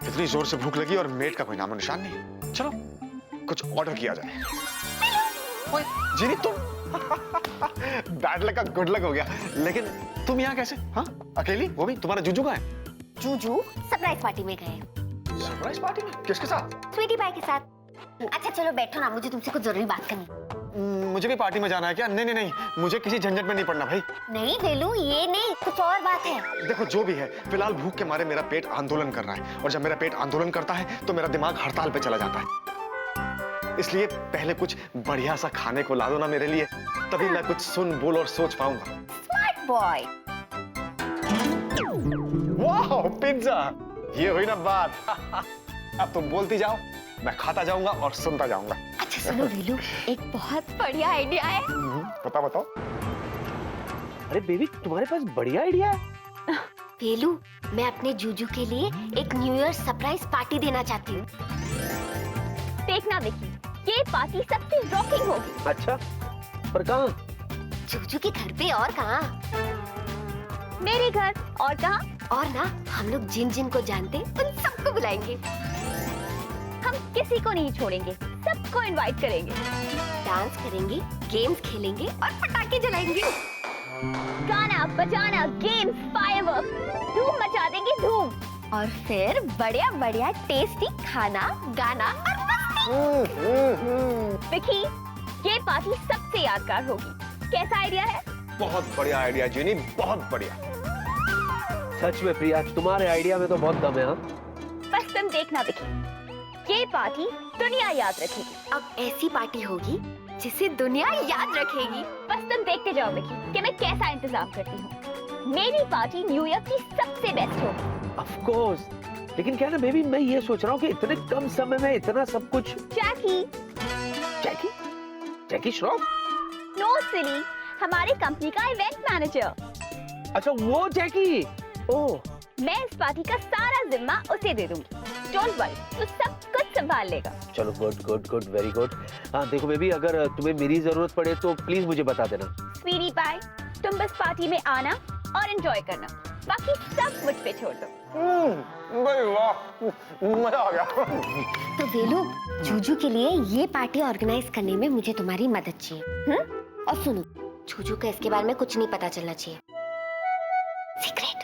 इतनी जोर से भूख लगी और मेट का कोई नामो निशान नहीं। चलो कुछ ऑर्डर किया जाए। ओए जीनी तुम बैड लक का गुड लक हो गया। लेकिन तुम यहाँ कैसे? हाँ अकेली? वो भी तुम्हारा जूजू कहाँ है? जूजू सरप्राइज पार्टी में गए। सरप्राइज पार्टी में? किसके साथ? स्वीटी पाई के साथ। अच्छा चलो बैठो ना, मुझे तुमसे कुछ जरूरी बात करनी। मुझे भी पार्टी में जाना है क्या? नहीं नहीं नहीं, मुझे किसी झंझट में नहीं पड़ना भाई। नहीं वेलू, ये नहीं, कुछ और बात है। देखो जो भी है, फिलहाल भूख के मारे मेरा पेट आंदोलन कर रहा है, और जब मेरा पेट आंदोलन करता है तो मेरा दिमाग हड़ताल पे चला जाता है। इसलिए पहले कुछ बढ़िया सा खाने को ला दो ना मेरे लिए, तभी मैं कुछ सुन बोल और सोच पाऊंगा। Smart boy. वाह पिज्जा, ये हुई ना बात। अब तुम बोलती जाओ, मैं खाता जाऊंगा और सुनता जाऊंगा। अच्छा सुनो वेलू, एक बहुत बढ़िया आइडिया है। बताओ बताओ। अरे बेबी तुम्हारे पास बढ़िया आइडिया है। वेलू, मैं अपने जूजू के लिए एक न्यू ईयर सरप्राइज पार्टी देना चाहती हूँ। देखना विकी, ये पार्टी सबसे रॉकिंग होगी। अच्छा पर कहाँ? जूजू के घर पे, और कहाँ? मेरे घर, और कहाँ? और ना, हम लोग जिन जिन को जानते उन सबको बुलाएंगे। हम किसी को नहीं छोड़ेंगे, सबको इनवाइट करेंगे। डांस करेंगे, गेम्स खेलेंगे और पटाखे जलाएंगे। गाना बजाना, गेम्स, फायरवर्क, धूम मचा देंगे धूम। और फिर बढ़िया बढ़िया टेस्टी खाना, गाना और मस्ती। विकी, ये पार्टी सबसे यादगार होगी। कैसा आइडिया है? बहुत बढ़िया आइडिया जीनी, बहुत बढ़िया। सच में प्रिया, तुम्हारे आइडिया में तो बहुत दम है। हाँ बस तुम देखना विकी, ये पार्टी दुनिया याद रखेगी। अब ऐसी पार्टी होगी जिसे दुनिया याद रखेगी। बस तुम देखते जाओ विकी कि मैं कैसा इंतजाम करती हूँ। मेरी पार्टी न्यू ईयर की सबसे बेस्ट होगी। ऑफ कोर्स, लेकिन क्या ना बेबी, मैं ये सोच रहा हूँ कि इतने कम समय में इतना सब कुछ। जैकी। जैकी? जैकी श्रॉफ? नो सिली, हमारे कंपनी का इवेंट मैनेजर। अच्छा वो जैकी। ओह, मैं इस पार्टी का सारा जिम्मा उसे दे दूंगी। डोंट वरी, वो सब कुछ संभाल लेगा। चलो good good good, very good. हाँ देखो बेबी, अगर तुम्हें मेरी जरूरत पड़े तो प्लीज मुझे बता देना। स्वीटी पाई, तुम बस पार्टी में आना और एंजॉय करना, बाकी सब मुझ पे छोड़ दो। भाई वाह, मजा आ गया। तो वेलू, जूजू के लिए ये पार्टी ऑर्गेनाइज करने में मुझे तुम्हारी मदद चाहिए। और सुनो, जूजू को इसके बारे में कुछ नहीं पता चलना चाहिए। सीक्रेट।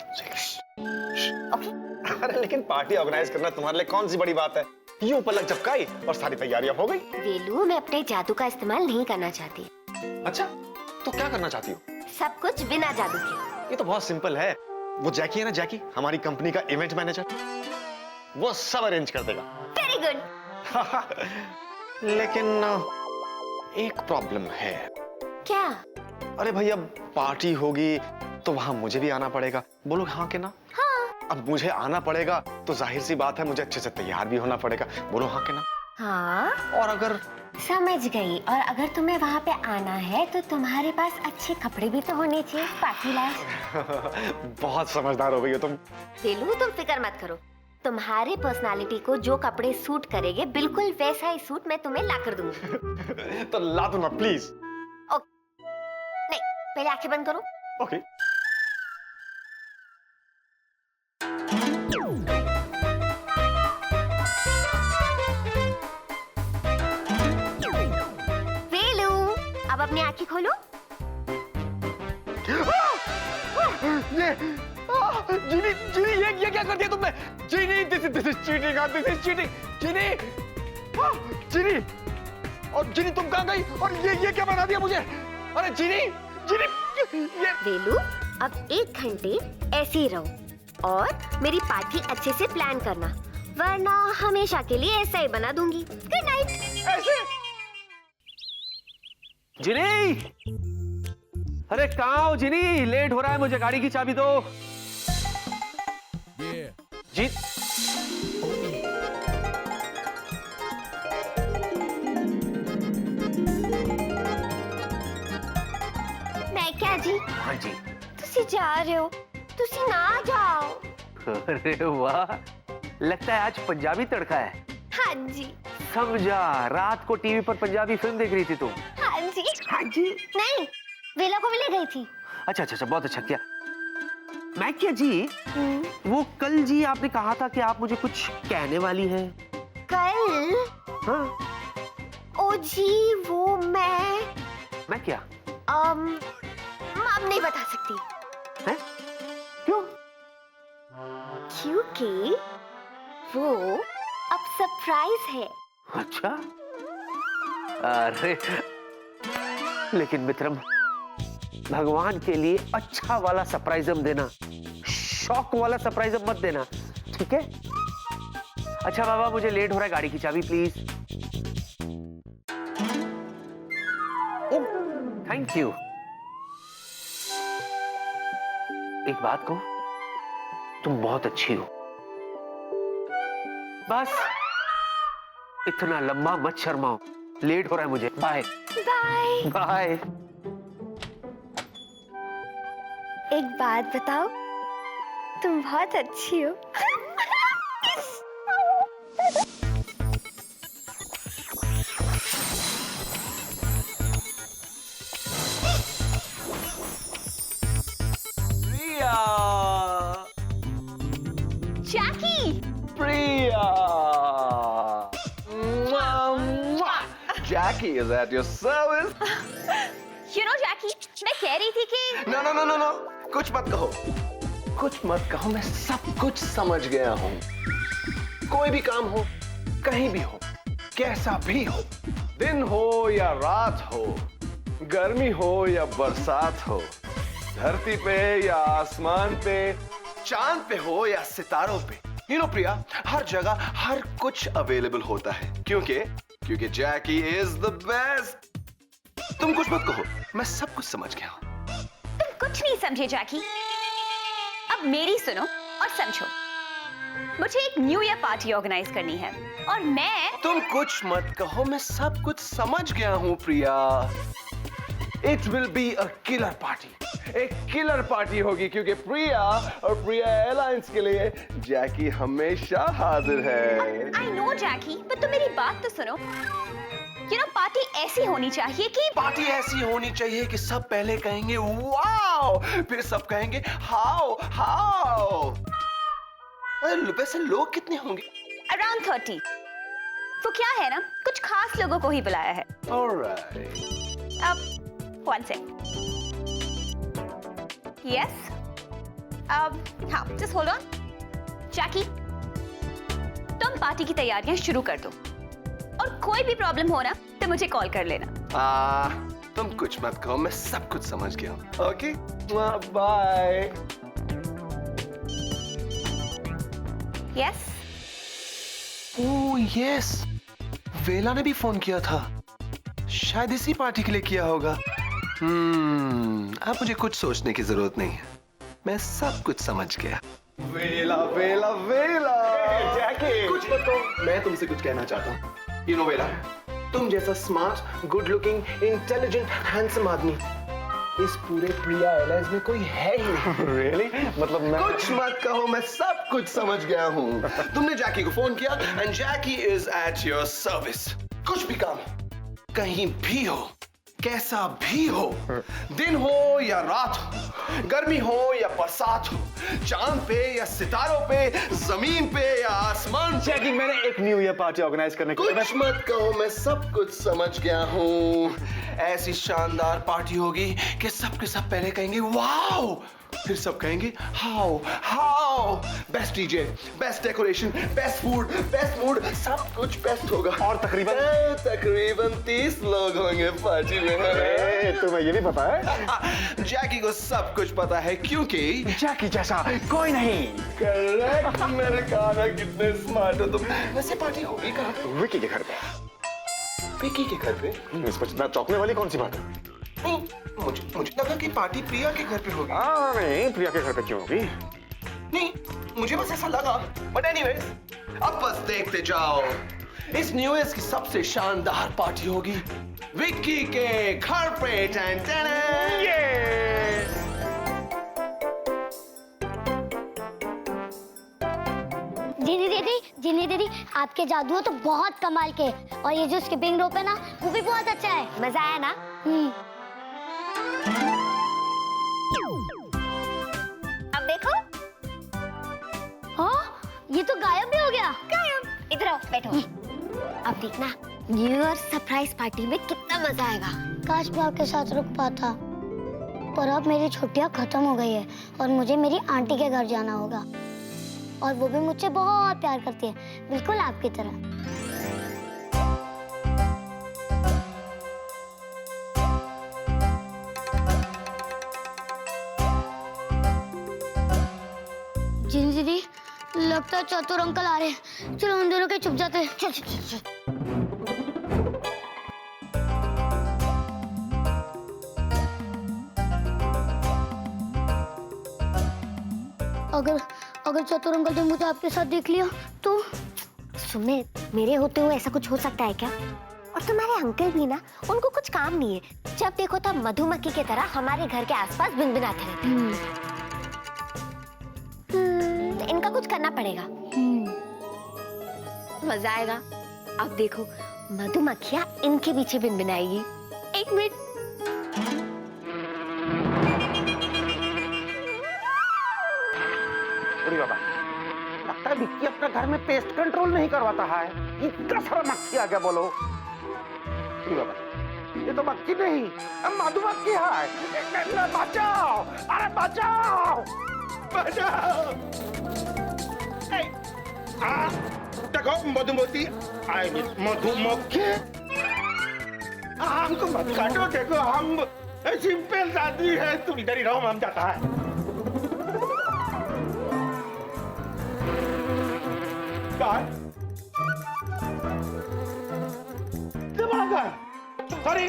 ओके? अरे लेकिन पार्टी ऑर्गेनाइज करना तुम्हारे लिए कौन सी बड़ी बात है? यूं पलक झपकाई और सारी तैयारियां हो गई। वेलू, मैं अपने जादू का इस्तेमाल नहीं करना चाहती। अच्छा, तो क्या करना चाहती हो? सब कुछ बिना जादू के। ये तो बहुत सिंपल है। वो जैकी है ना, जैकी हमारी कंपनी का इवेंट मैनेजर, वो सब अरेंज कर देगा। Very good. लेकिन एक प्रॉब्लम है। क्या? अरे भाई, अब पार्टी होगी तो वहां मुझे भी आना पड़ेगा। बोलो हाँ के ना? हाँ। अब मुझे आना पड़ेगा तो जाहिर सी बात है, मुझे अच्छे से तैयार भी होना पड़ेगा। बोलो हाँ के ना? हाँ। और अगर समझ गई। और अगर तुम्हें वहाँ पे आना है तो तुम्हारे पास अच्छे कपड़े भी तो होने चाहिए, पार्टी लायक। बहुत समझदार हो गई हो तुम। वेलू, तुम फिक्र मत करो, तुम्हारे पर्सनालिटी को जो कपड़े सूट करेंगे, बिल्कुल वैसा ही सूट मैं तुम्हें ला कर दूंगी। तो ला दो ना प्लीज। नहीं, पहले आंखें बंद करो। ओके। वेलू, अब अपनी आंखें खोलो। जीनी, जीनी, ये क्या कर दिया तुमने? Genie, this is cheating, this is cheating. Genie, Genie, और जीनी तुम कहाँ गई? और ये क्या बना दिया मुझे? अरे जीनी, जीनी, ये। वेलू, अब 1 घंटे ऐसे ही रहो और मेरी पार्टी अच्छे से प्लान करना, वरना हमेशा के लिए ऐसा ही बना दूंगी। Good night. ऐसे? जिनी, अरे कहाँ हो जिनी? लेट हो रहा है, मुझे गाड़ी की चाबी दो। जी मैं क्या जी? हाँ जी। तुसी जा रहे हो? तुसी ना जाओ। अरे वाह, लगता है आज पंजाबी तड़का है। हाँ जी। समझा, रात को टीवी पर पंजाबी फिल्म देख रही थी तुम। हाँ जी। हाँ जी। नहीं, वेला को भी ले गई थी। अच्छा अच्छा अच्छा, बहुत अच्छा किया। मैकिया जी, वो कल जी आपने कहा था कि आप मुझे कुछ कहने वाली हैं। कल? हाँ। ओ जी, वो मैं क्या? अब नहीं बता सकती। हैं? क्यों? क्योंकि वो अब सरप्राइज है। अच्छा। अरे लेकिन मित्रम, भगवान के लिए अच्छा वाला सरप्राइज देना, शॉक वाला सरप्राइज मत देना, ठीक है? अच्छा बाबा, मुझे लेट हो रहा है, गाड़ी की चाबी प्लीज। Oh, thank you. एक बात कहूं, तुम बहुत अच्छी हो। बस इतना लंबा मत शर्माओ, लेट हो रहा है मुझे। Bye bye. बाय। एक बात बताओ, तुम बहुत अच्छी हो। प्रिया, जैकी, प्रिया, Jackie is at your service. you know जैकी, मैं कह रही थी कि No, no, no, no, no. कुछ मत कहो, कुछ मत कहो, मैं सब कुछ समझ गया हूँ। कोई भी काम हो, कहीं भी हो, कैसा भी हो, दिन हो या रात हो, गर्मी हो या बरसात हो, धरती पे या आसमान पे, चांद पे हो या सितारों पे, you know प्रिया, हर जगह हर कुछ अवेलेबल होता है, क्योंकि जैकी इज द बेस्ट। तुम कुछ मत कहो, मैं सब कुछ समझ गया हूँ। तुम कुछ नहीं समझे जैकी। अब मेरी सुनो और समझो। मुझे एक न्यू ईयर पार्टी ऑर्गेनाइज करनी है और मैं तुम कुछ मत कहो, मैं सब कुछ समझ गया हूँ Priya. It will be a killer party, एक किलर पार्टी होगी, क्योंकि प्रिया और प्रिया एयरलाइंस के लिए जैकी हमेशा हाजिर है। आई नो जैकी, पर तुम मेरी बात तो सुनो। पार्टी ऐसी होनी चाहिए कि पार्टी ऐसी होनी चाहिए कि सब पहले कहेंगे वाओ, फिर सब कहेंगे हाउ हाउ। वैसे लोग कितने होंगे? अराउंड 30। तो क्या है ना, कुछ खास लोगों को ही बुलाया है। Alright. अब वन सेकंड। यस, हाँ, जस्ट होल्ड ऑन। जैकी, तुम पार्टी की तैयारियां शुरू कर दो और कोई भी प्रॉब्लम हो ना तो मुझे कॉल कर लेना। तुम कुछ मत कहो, मैं सब कुछ समझ गया हूँ। Okay, bye. Yes, oh yes, वेला ने भी फोन किया था, शायद इसी पार्टी के लिए किया होगा। अब मुझे कुछ सोचने की जरूरत नहीं है, मैं सब कुछ समझ गया। वेला वेला वेला, जैकी कुछ मत कहो, मैं तुमसे कुछ कहना चाहता हूँ। यू नो वेला, तुम जैसा smart, good looking, intelligent, handsome आदमी इस पूरे प्रिया एयरलाइंस में कोई है ही नहीं। Really? मतलब मैं कुछ मत कहो, मैं सब कुछ समझ गया हूँ। तुमने जैकी को फोन किया and Jackie is at your service. कुछ भी काम, कहीं भी हो, कैसा भी हो, दिन हो या रात हो, गर्मी हो या बरसात हो, चांद पे या सितारों पे, जमीन पे या आसमान। जैकी, मैंने एक न्यू ईयर पार्टी ऑर्गेनाइज करने के लिए कुछ मत कहो, मैं सब कुछ समझ गया हूँ। ऐसी शानदार पार्टी होगी कि सब के सब पहले कहेंगे वाओ, फिर सब कहेंगे how how. Best DJ, best decoration, best food, best mood, सब कुछ बेस्ट होगा। और तकरीबन 30 लोग होंगे पार्टी में। तुम्हें ये भी पता है? जैकी को सब कुछ पता है, क्योंकि जैकी जैसा कोई नहीं। करेक्ट, मैंने कहा ना कितने स्मार्ट हो तुम। वैसे पार्टी होगी कहाँ? विकी के घर पे। विकी के घर पे? इस पर इतना चौंकने वाली कौन सी बात है? नहीं, मुझे लगा कि पार्टी प्रिया के घर पे होगी। नहीं, प्रिया के घर पे क्यों होगी? नहीं, मुझे बस ऐसा लगा। बट एनीवेज, अब बस देखते जाओ, इस न्यू ईयर की सबसे शानदार पार्टी होगी विक्की के घर पे। Ton ton. जिनी दीदी, आपके जादू तो बहुत कमाल के, और ये जो स्किपिंग रोप है ना, वो भी बहुत अच्छा है। मजा आया ना? अब देखो, इधर आओ, बैठो। अब देखना न्यू ईयर सरप्राइज पार्टी में कितना मजा आएगा। काश मैं आपके साथ रुक पाता, पर अब मेरी छुट्टियां खत्म हो गई है और मुझे मेरी आंटी के घर जाना होगा, और वो भी मुझसे बहुत प्यार करती है, बिल्कुल आपकी तरह। जिन दीदी, लगता है चतुर अंकल आ रहे हैं। चलो हम दोनों के छुप जाते हैं। चल चल चल चल। अगर चतुर अंकल ने मुझे आपके साथ देख लिया तो? सुमित, मेरे होते हुए ऐसा कुछ हो सकता है क्या? और तुम्हारे अंकल भी ना, उनको कुछ काम नहीं है, जब देखो तब मधुमक्खी की तरह हमारे घर के आसपास भिनभिनाते रहते हैं। इनका कुछ करना पड़ेगा। मजा आएगा। अब देखो मधुमक्खियाँ इनके पीछे भिनभिनाएगी। एक मिनट। बाबा, लगता है विक्की अपने घर में पेस्ट कंट्रोल नहीं करवाता है। इतना सारा मक्खी आ गया, बोलो। बाबा, ये तो मक्खी नहीं, मधुमक्खी है। बचाओ, अरे बचाओ, बचाओ। देखो मधुमती, मधुमक्खी, हमको मत काटो। देखो हम सिंपल आदमी है, तुम इधर ही रहो, हम जाता है। सॉरी,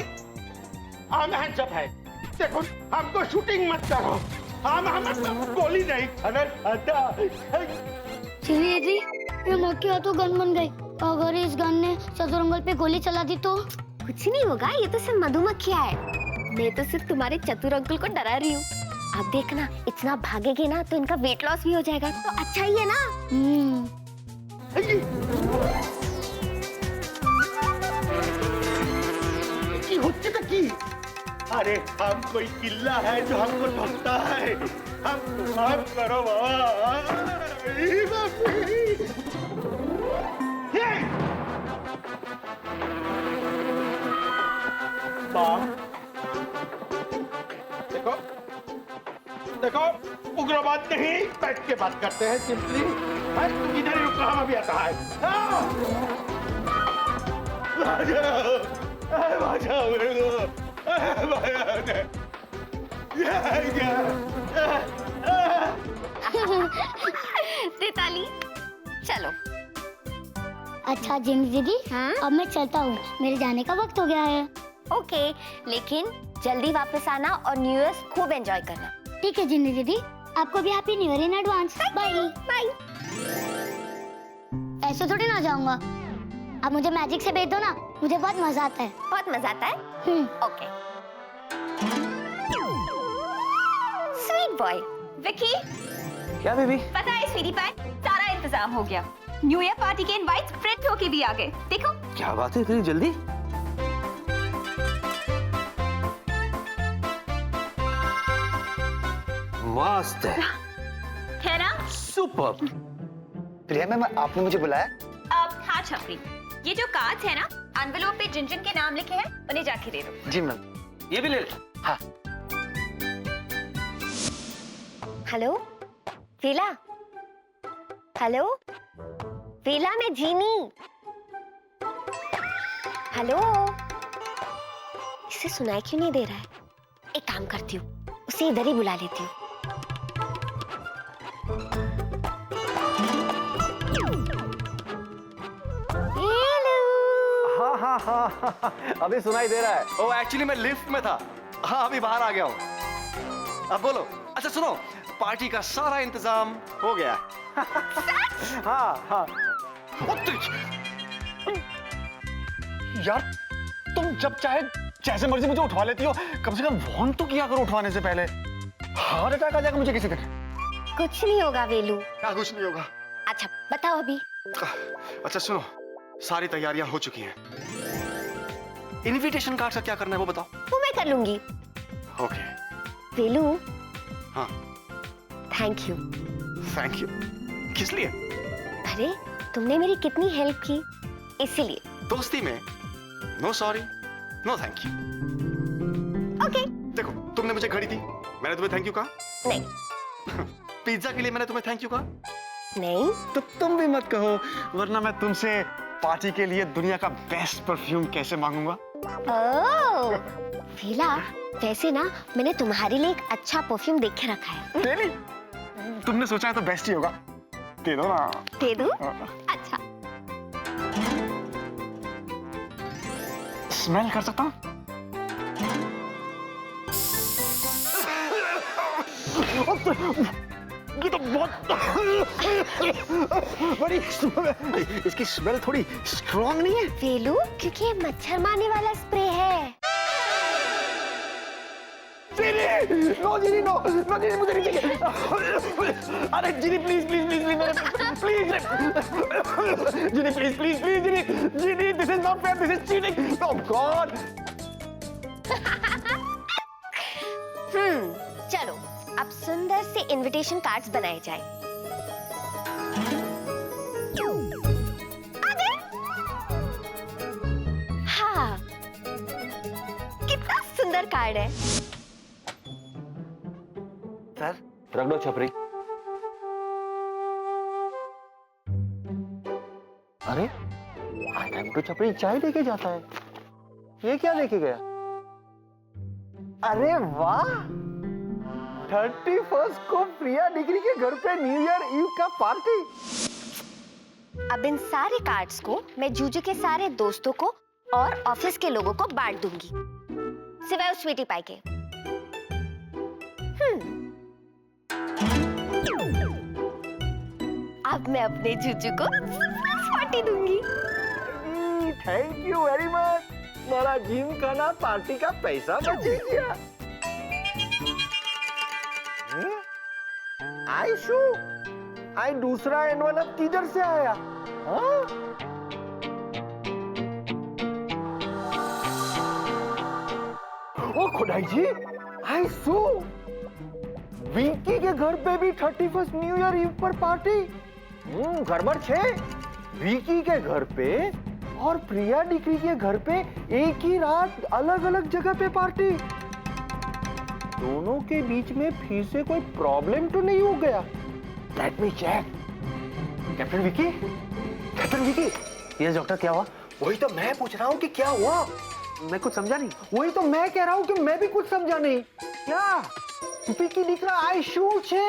हम हैंड्स अप है। देखो हमको शूटिंग मत करो, हम गोली नहीं खाना खाता। दीदी, ये मक्खियाँ तो गन बन गई। अगर इस गन ने चतुर अंकल पे गोली चला दी तो? कुछ नहीं होगा, ये तो सिर्फ मधुमक्खियाँ है। मैं तो सिर्फ तुम्हारे चतुर अंकल को डरा रही हूँ। अब देखना, इतना भागेगे ना तो इनका वेट लॉस भी हो जाएगा, तो अच्छा ही है ना। अरे हम कोई किल्ला है जो हमको ढकता है, हम माफ करो देखो देखो, उग्रवाद नहीं, बैठ के बात करते हैं सिंपली। तुम इधर ही रुको, हम अभी आता है। बचाओ मेरे को, ताली, चलो। अच्छा जिन दीदी, अब मैं चलता हूँ, मेरे जाने का वक्त हो गया है। ओके, लेकिन जल्दी वापस आना और न्यू ईयर खूब एंजॉय करना। ठीक है जिन्नी दीदी, आपको भी happy new year in advance. Bye bye. ऐसे थोड़ी ना जाऊंगा, आप मुझे मैजिक से भेज दो ना, मुझे बहुत मजा आता है। बहुत मजा आता है? ओके। Sweet boy. विकी, क्या बेबी? पता है स्वीटी पाई, सारा इंतजाम हो गया। न्यू ईयर पार्टी के इनवाइट्स प्रिंट होके भी आ गए, देखो। क्या बात है, इतनी जल्दी? मस्त है ना? सुपर। प्रिया मैम, आपने मुझे बुलाया? हाँ छपरी, ये जो कार्ड्स है ना, एनवेलप पे जिन जिन के नाम लिखे हैं उन्हें जाके दे दो। जी मैम। ये भी ले ले। हाँ। हेलो वीला, हेलो वीला, मैं जीनी। हेलो, इसे सुनाई क्यों नहीं दे रहा है? एक काम करती हूँ, उसे इधर ही बुला लेती हूँ। हाँ, अभी सुनाई दे रहा है। ओ एक्चुअली मैं लिफ्ट में था। हाँ, अभी बाहर आ गया हूँ। अब बोलो। अच्छा सुनो, पार्टी का सारा इंतजाम हो गया। हाँ हाँ। यार, तुम जब चाहे जैसे मर्जी मुझे उठवा लेती हो, कम से कम वार्न तो किया करो उठवाने से पहले। हार्ट अटैक आ जाएगा मुझे किसी दिन। कुछ नहीं होगा वेलू। क्या कुछ नहीं होगा? अच्छा बताओ अभी। अच्छा सुनो, सारी तैयारियां हो चुकी हैं। इनविटेशन कार्ड का क्या करना है वो बताओ। वो मैं कर लूंगी। ओके। वेलू। हाँ। Thank you. Thank you. किस लिए? अरे तुमने मेरी कितनी हेल्प की, इसीलिए। दोस्ती में no sorry no thank you. Okay. देखो, तुमने मुझे घड़ी दी, मैंने तुम्हें थैंक यू कहा? नहीं। पिज्जा के लिए मैंने तुम्हें थैंक यू कहा? नहीं। तो तुम भी मत कहो, वरना मैं तुमसे पार्टी के लिए दुनिया का बेस्ट परफ्यूम कैसे मांगूंगा? ओह, वीला, वैसे ना मैंने तुम्हारे लिए एक अच्छा परफ्यूम देख के रखा है। दे ली? तुमने सोचा है तो बेस्ट ही होगा, दे दो ना। दे दूं? अच्छा। स्मेल कर सकता हूँ? ये तो बहुत बड़ी इसकी स्मेल थोड़ी स्ट्रॉन्ग नहीं है? वेलू, क्योंकि ये मच्छर मारने वाला स्प्रे है। No Genie, no no Genie, मुझे नहीं चाहिए। अरे Genie please please please please Genie please please please Genie Genie, this is not fair, this is cheating. Oh God. चलो अब सुंदर से इनविटेशन कार्ड्स बनाए जाए। हाँ, कितना सुंदर कार्ड है। सर, रख दो छपरी। अरे आइटम तो छपरी चाय लेके जाता है, ये क्या लेके गया? अरे वाह, 31 को प्रिया डिग्री के घर पे न्यू ईयर ईव का पार्टी। अब इन सारे कार्ड्स को मैं जूजू के सारे दोस्तों को और ऑफिस के लोगों को बांट दूंगी, सिवाय उस स्वीटी पाई के। अब मैं अपने जूजू को पार्टी दूंगी। थैंक यू वेरी मच, हमारा जिम का ना पार्टी का पैसा बच गया। आयशु, आई दूसरा एनवलप किधर से आया? हाँ? ओ खुदाई जी, आयशु, विंकी के घर पे भी 31 न्यू ईयर ईव पर पार्टी। गड़बड़ छे। विंकी के घर पे और प्रिया डिग्री के घर पे एक ही रात अलग अलग जगह पे पार्टी। दोनों के बीच में फिर से कोई प्रॉब्लम तो नहीं हो गया? Let me check. Captain Vicky, captain Vicky. Yes doctor, क्या हुआ? वही तो मैं पूछ रहा हूँ कि क्या हुआ। मैं कुछ समझा नहीं। वही तो मैं कह रहा हूँ कि मैं भी कुछ समझा नहीं। क्या विकी दिख रहा? आयशु छे।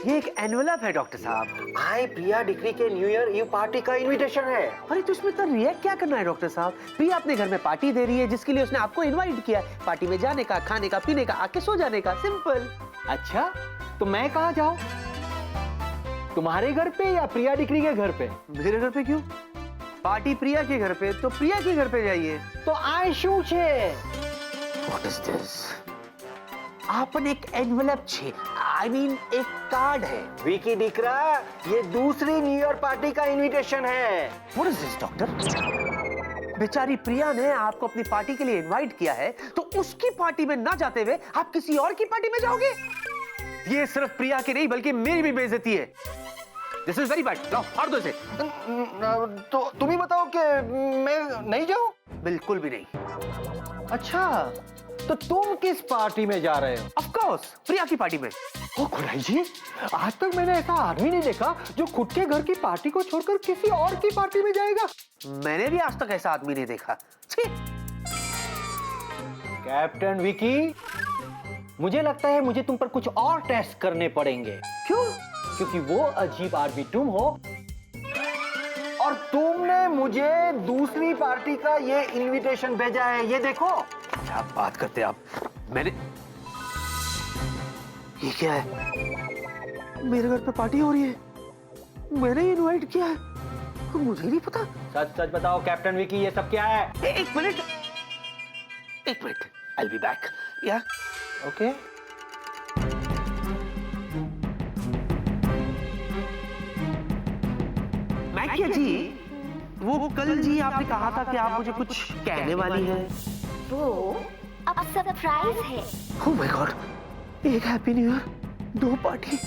ये एक एनवलप है डॉक्टर साहब। आई प्रिया डिग्री के न्यू ईयर ईव पार्टी का इनविटेशन है। अरे तो इसमें इतना रिएक्ट क्या करना है डॉक्टर साहब? प्रिया अपने घर में पार्टी दे रही है जिसके लिए उसने आपको इनवाइट किया है। पार्टी में जाने का, खाने का, पीने का, आके सो जाने का, सिंपल। अच्छा, तो मैं कहाँ जाऊँ? तुम्हारे घर पे या प्रिया डिग्री के घर पे? मेरे घर पे क्यों? पार्टी प्रिया के घर पे, तो प्रिया के घर पे जाइए। तो आयशु छे। What is this? आपन एक एनवलप छे, आई मीन एक कार्ड है। विकी दिख रहा, ये दूसरी न्यू ईयर पार्टी का इनविटेशन है। What is this doctor? बेचारी प्रिया ने आपको अपनी पार्टी के लिए इनवाइट किया है, तो उसकी पार्टी में ना जाते हुए आप किसी और की पार्टी में जाओगे? ये सिर्फ प्रिया की नहीं बल्कि मेरी भी बेइज्जती है। This is very bad. लो, हट दो इसे। तो तुम ही बताओ कि मैं नहीं जाऊं? बिल्कुल भी नहीं। अच्छा, तो तुम किस पार्टी में जा रहे हो? ऑफ कोर्स, प्रिया की पार्टी में। ओ खुदाई जी, आज तक मैंने ऐसा आदमी नहीं देखा जो खुद के घर की पार्टी को छोड़कर किसी और की पार्टी में जाएगा। मैंने भी आज तक ऐसा आदमी नहीं देखा। छी! कैप्टन विकी, मुझे लगता है मुझे तुम पर कुछ और टेस्ट करने पड़ेंगे। क्यों? क्योंकि वो अजीब आदमी तुम हो और तुमने मुझे दूसरी पार्टी का ये इनविटेशन भेजा है। ये देखो। क्या बात करते आप? मैंने, ये क्या है? मेरे घर पे पार्टी हो रही है, मैंने इनवाइट किया है, मुझे नहीं पता। सच सच बताओ कैप्टन विकी, ये सब क्या है? एक मिनट, एक minute, I will be back. या ओके। मैकिया जी, वो कल जी आपने कहा था कि आप मुझे कुछ कहने वाली हैं। वो अब सरप्राइज है। ओह माय गॉड, एक हैप्पी न्यू ईयर, 2 पार्टी,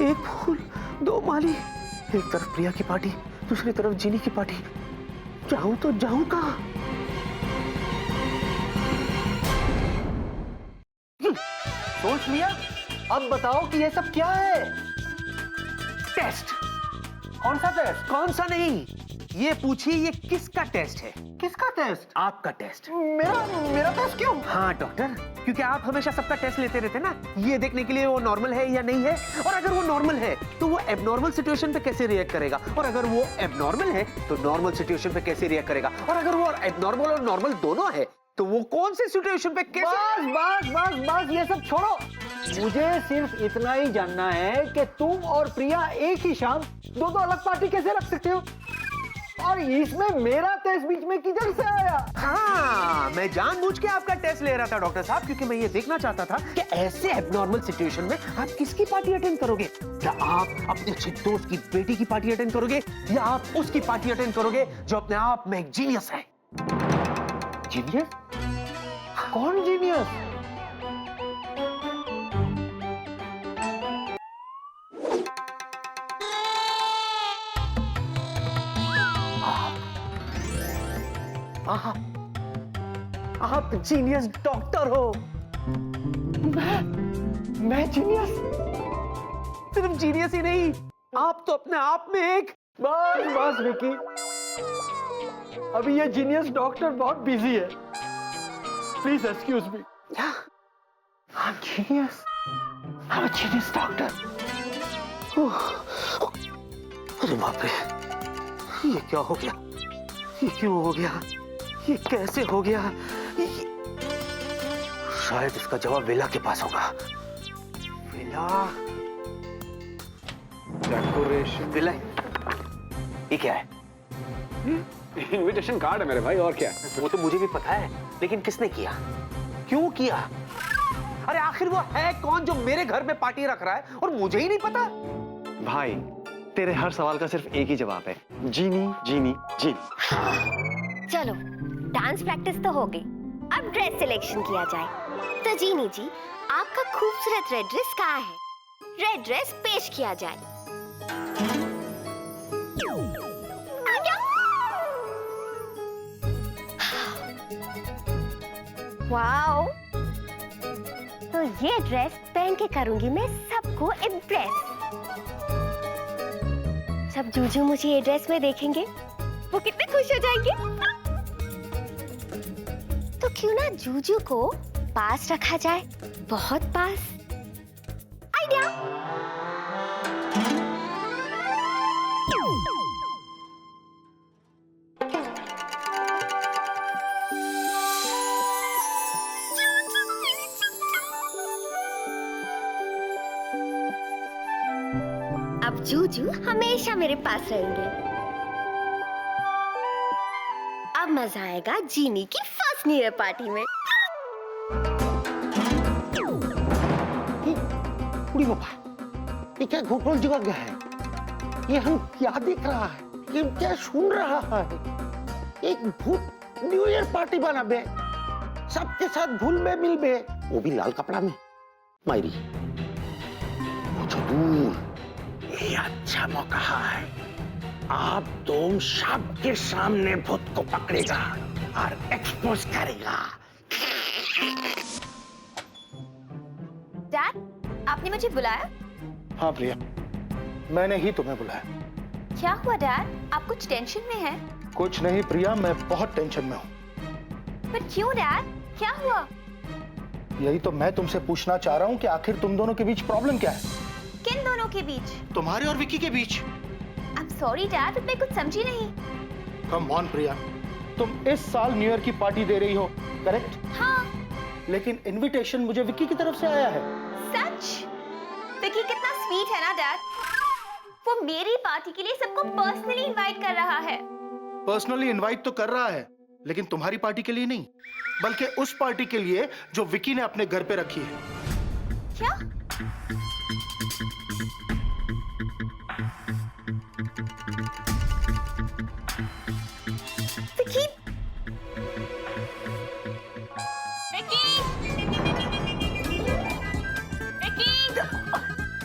1 फूल, 2 माली, एक तरफ प्रिया की पार्टी, दूसरी तरफ जीनी की पार्टी। जाऊं तो जाऊं कहां? सोच लिया? अब बताओ कि ये सब क्या है? टेस्ट। कौन सा टेस्ट? कौन सा नहीं, ये पूछिए ये किसका टेस्ट है? किसका टेस्ट? आपका टेस्ट। मेरा टेस्ट क्यों? हाँ डॉक्टर, क्योंकि आप हमेशा सबका टेस्ट लेते रहते ना, ये देखने के लिए वो नॉर्मल है या नहीं है, और अगर वो नॉर्मल है तो वो एबनॉर्मल सिचुएशन पे कैसे रिएक्ट करेगा, और अगर वो एबनॉर्मल है तो नॉर्मल सिचुएशन पे कैसे रिएक्ट करेगा, और अगर वो एबनॉर्मल और नॉर्मल दोनों है तो वो कौन से सिचुएशन पे कैसे। बस ये सब छोड़ो। मुझे सिर्फ इतना ही जानना है कि तुम और प्रिया एक ही शाम दो अलग पार्टी कैसे रख सकते हो, और इसमें मेरा टेस्ट बीच में किधर से आया? हाँ, मैं जानबूझ के आपका टेस्ट ले रहा था डॉक्टर साहब, क्योंकि मैं ये देखना चाहता था कि ऐसे एबनॉर्मल सिचुएशन में आप किसकी पार्टी अटेंड करोगे। क्या आप अपने अच्छे दोस्त की बेटी की पार्टी अटेंड करोगे, या आप उसकी पार्टी अटेंड करोगे जो अपने आप में एक जीनियस है। जीनियस? कौन जीनियस? आप जीनियस डॉक्टर हो। मैं जीनियस? सिर्फ जीनियस ही नहीं, आप तो अपने आप में एक। बस विकी, अभी ये जीनियस डॉक्टर बहुत बिजी है, please excuse me. I'm genius. I'm a genius doctor. अरे बाप रे, ये क्या हो गया? ये क्यों हो गया? ये कैसे हो गया? शायद इसका जवाब विला के पास होगा। Villa, decoration. विला, ये क्या है? इनविटेशन कार्ड है मेरे भाई, और क्या? वो तो मुझे भी पता है, लेकिन किसने किया, क्यों किया? अरे आखिर वो है कौन जो मेरे घर में पार्टी रख रहा है और मुझे ही नहीं पता? भाई, तेरे हर सवाल का सिर्फ एक ही जवाब है, जीनी जीनी जीनी। चलो, डांस प्रैक्टिस तो हो गई, अब ड्रेस सिलेक्शन किया जाए। तो जीनी जी, आपका खूबसूरत रेड ड्रेस कहाँ है? रेड ड्रेस पेश किया जाए। आ गया। वाओ, तो ये ड्रेस पहन के करूंगी मैं सबको इम्प्रेस। जब जूजू मुझे ये ड्रेस में देखेंगे, वो कितने खुश हो जाएंगे। तो क्यों ना जूजू को पास रखा जाए, बहुत पास। आइडिया। अब जूजू हमेशा मेरे पास रहेंगे। अब मजा आएगा जीनी की फर्स्ट न्यू ईयर पार्टी में। उड़ी बाबा, ये क्या घोटोल जगह गया है? ये हम क्या देख रहा है? ये क्या सुन रहा है? एक भूत न्यू ईयर पार्टी बना बे, सबके साथ घुल में मिल बे, वो भी लाल कपड़ा में। मायरी, कुछ दूर, ये अच्छा मौका है। आप तुम सबके सामने भूत को पकड़ेगा और एक्सपोज करेगा। डैड, आपने मुझे बुलाया? हाँ प्रिया, मैंने ही तुम्हें बुलाया। क्या हुआ डैड, आप कुछ टेंशन में हैं? कुछ नहीं प्रिया, मैं बहुत टेंशन में हूँ। पर क्यों डैड, क्या हुआ? यही तो मैं तुमसे पूछना चाह रहा हूँ कि आखिर तुम दोनों के बीच प्रॉब्लम क्या है? किन दोनों के बीच? तुम्हारे और विकी के बीच। I'm sorry डैड, मैं कुछ समझी नहीं। कम ऑन प्रिया, तुम इस साल न्यू ईयर की पार्टी दे रही हो, करेक्ट? हाँ। लेकिन इनविटेशन मुझे विकी की तरफ से आया है। सच? विकी कितना स्वीट है ना डैड, वो मेरी पार्टी के लिए सबको पर्सनली इनवाइट कर रहा है। पर्सनली इनवाइट तो कर रहा है, लेकिन तुम्हारी पार्टी के लिए नहीं, बल्कि उस पार्टी के लिए जो विकी ने अपने घर पे रखी है। क्या? विकी?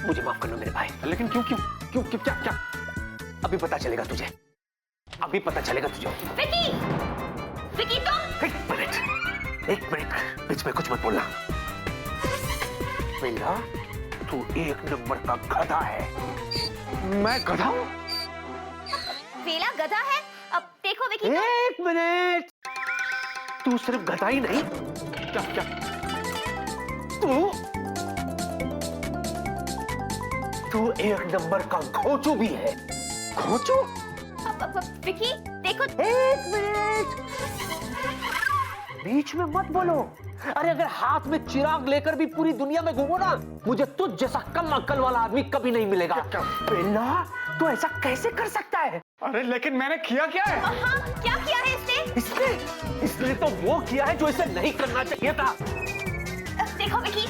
मुझे माफ करना मेरे भाई। लेकिन क्यों क्यों क्यों क्या क्या? अभी पता चलेगा तुझे, अभी पता चलेगा तुझे। विकी, विकी तुम। एक मिनट, बीच में कुछ मत बोलना। बेला, तू एक नंबर का गधा है। मैं गधा हूं? वेला गधा है? अब देखो विकी। एक मिनट, तू सिर्फ गधा ही नहीं, क्या क्या? तू एक नंबर का घोंचू भी है। घोंचू? विकी देखो। एक मिनट, बीच में मत बोलो। अरे अगर हाथ में चिराग लेकर भी पूरी दुनिया में घूमो ना, मुझे तुझ जैसा कम अक्ल वाला आदमी कभी नहीं मिलेगा। बेला, तू ऐसा कैसे कर सकता है? अरे लेकिन मैंने किया क्या है? हाँ, क्या किया है इसने? इसने तो वो किया है जो इसे नहीं करना चाहिए था। देखो विकी,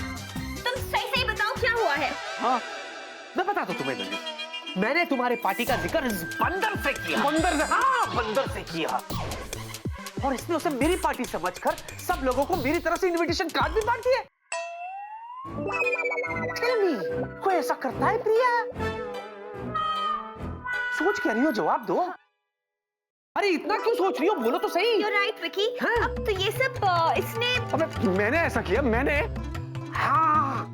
तुम सही सही बताओ क्या हुआ है? हाँ, मैं बता दूं तुम्हें नंदी। मैंने तुम्हारे पार्टी का जिक्र इस बंदर से किया। बंदर से? हाँ, बंदर से किया। और इसने उसे मेरी पार्टी समझकर सब लोगों को मेरी तरफ से इनविटेशन कार्ड भी बांट दिए। Tell me, कोई ऐसा करता है प्रिया? सोच क्या रही हो, जवाब दो। अरे इतना क्यों सोच रही हो, बोलो तो सही। You're right, Vicky. हाँ? अब तो ये सब इसने। अबे मैंने ऐसा किया? मैंने? हाँ,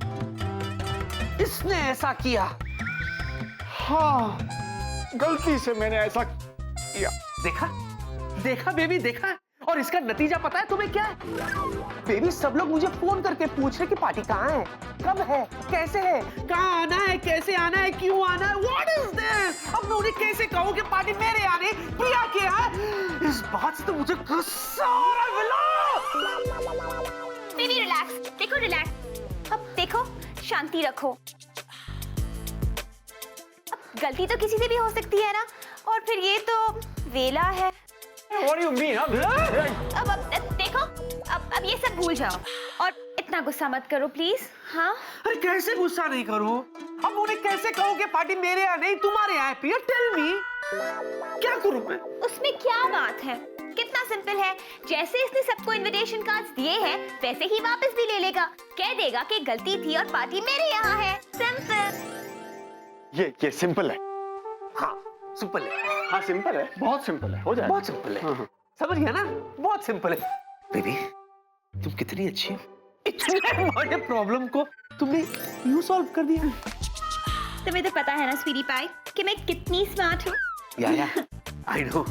इसने ऐसा किया। हाँ, गलती से मैंने ऐसा किया। देखा, देखा बेबी, देखा। और इसका नतीजा पता है तुम्हें क्या है? बेबी, सब लोग मुझे फोन करके पूछ रहे कि पार्टी कहाँ है, कब है, कैसे है, कहाँ आना है, कैसे आना है, क्यों आना है। What is this? अब मैं उन्हें कैसे कहूँ कि पार्टी मेरे आने, प्रिया के है? इस बात से तो मुझे गुस्सा आ रहा है विला। बेबी रिलैक्स, देखो रिलैक्स। अब देखो, शांति रखो। अब गलती तो किसी से भी हो सकती है ना, और फिर ये तो वेला है। What do you mean? अब देखो, अब ये सब भूल जाओ और इतना गुस्सा मत करो प्लीज। हाँ, अरे कैसे गुस्सा नहीं करूँ? अब उन्हें कैसे कहूँ कि पार्टी मेरे यहाँ नहीं तुम्हारे यहाँ है? प्रिया, टेल मी, क्या करूँ मैं? उसमें क्या बात है, कितना सिंपल है। जैसे इसने सबको इनविटेशन कार्ड्स दिए हैं, वैसे ही वापस भी ले लेगा। कह देगा कि गलती थी और पार्टी मेरे यहाँ है। सिंपल। ये सिंपल है। हाँ, सिंपल है। हाँ, सिंपल है, बहुत सिंपल है, हो जाए। बहुत सिंपल है। समझ गया ना? बहुत सिंपल है। बेबी, तुम कितनी अच्छी हो। इतने बड़े प्रॉब्लम को तुमने यूं सॉल्व कर दिया। तुम्हें तो पता है ना स्वीटी पाई कि मैं कितनी स्मार्ट हूँ। या, आई नो।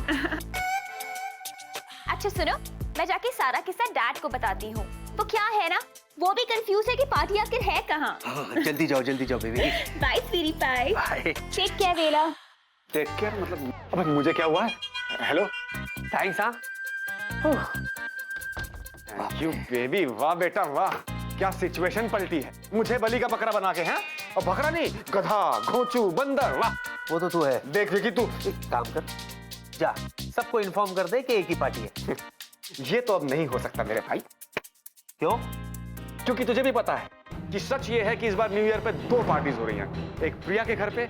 अच्छा सुनो, मैं जाके सारा किस्सा डैड को बताती हूँ। वो क्या है ना, वो भी कंफ्यूज है कि पार्टी आखिर है कहाँ। हाँ, जल्दी जाओ बेबी। बाय स्वीटी पाई। बाय। टेक केयर वेला। टेक केयर मतलब? अबे मुझे क्या हुआ है? Hello, thanks. हाँ, थैंक यू बेबी। वाह बेटा वाह, क्या सिचुएशन पलटी है। मुझे बलि का बकरा बना के, हैं? और बकरा नहीं, गधा, घोंचू, बंदर। वाह, वो तो तू है। देख विकी, तू एक काम कर, जा सबको इन्फॉर्म कर दे कि एक ही पार्टी है। ये तो अब नहीं हो सकता मेरे भाई। क्यों? क्योंकि तुझे भी पता है कि सच ये है कि इस बार न्यू ईयर पे 2 पार्टीज हो रही हैं। एक प्रिया के घर पे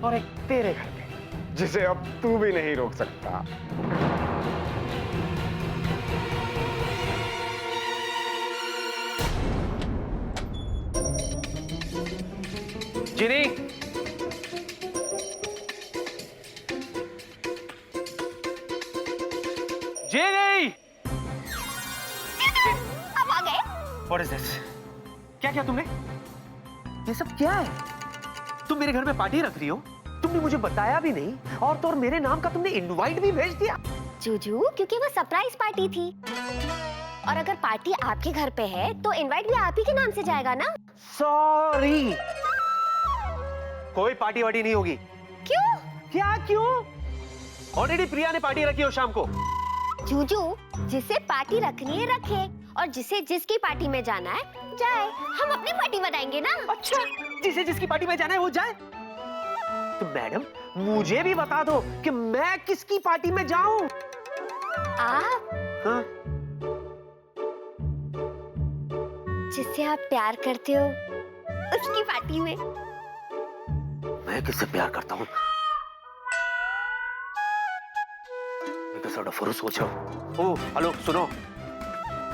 और एक तेरे घर पे, जिसे अब तू भी नहीं रोक सकता। जिनी, जिनी, अब आ गए। What is this? क्या किया तुमने? ये सब क्या है? तुम मेरे घर में पार्टी रख रही हो, तुमने मुझे बताया भी नहीं, और तो और मेरे नाम का तुमने इनवाइट भी भेज दिया। जूजू, क्योंकि वो सरप्राइज पार्टी थी, और अगर पार्टी आपके घर पे है तो इनवाइट भी आप ही के नाम से जाएगा ना। सॉरी, कोई पार्टी वार्टी नहीं होगी। क्यों? क्या क्यों? ऑलरेडी प्रिया ने पार्टी रखी हो शाम को। जूजू, जिसे पार्टी रखनी है रखे, और जिसे जिसकी पार्टी में जाना है जाए। हम अपनी पार्टी बनाएंगे ना। अच्छा, जिसे जिसकी पार्टी में जाना है वो जाए। तो मैडम, मुझे भी बता दो कि मैं किसकी पार्टी में जाऊं। आप? हाँ? जिससे आप प्यार करते हो उसकी पार्टी में। मैं किससे प्यार करता हूँ? मैं तो थोड़ा फुरुस सोचो। ओ, हेलो, सुनो,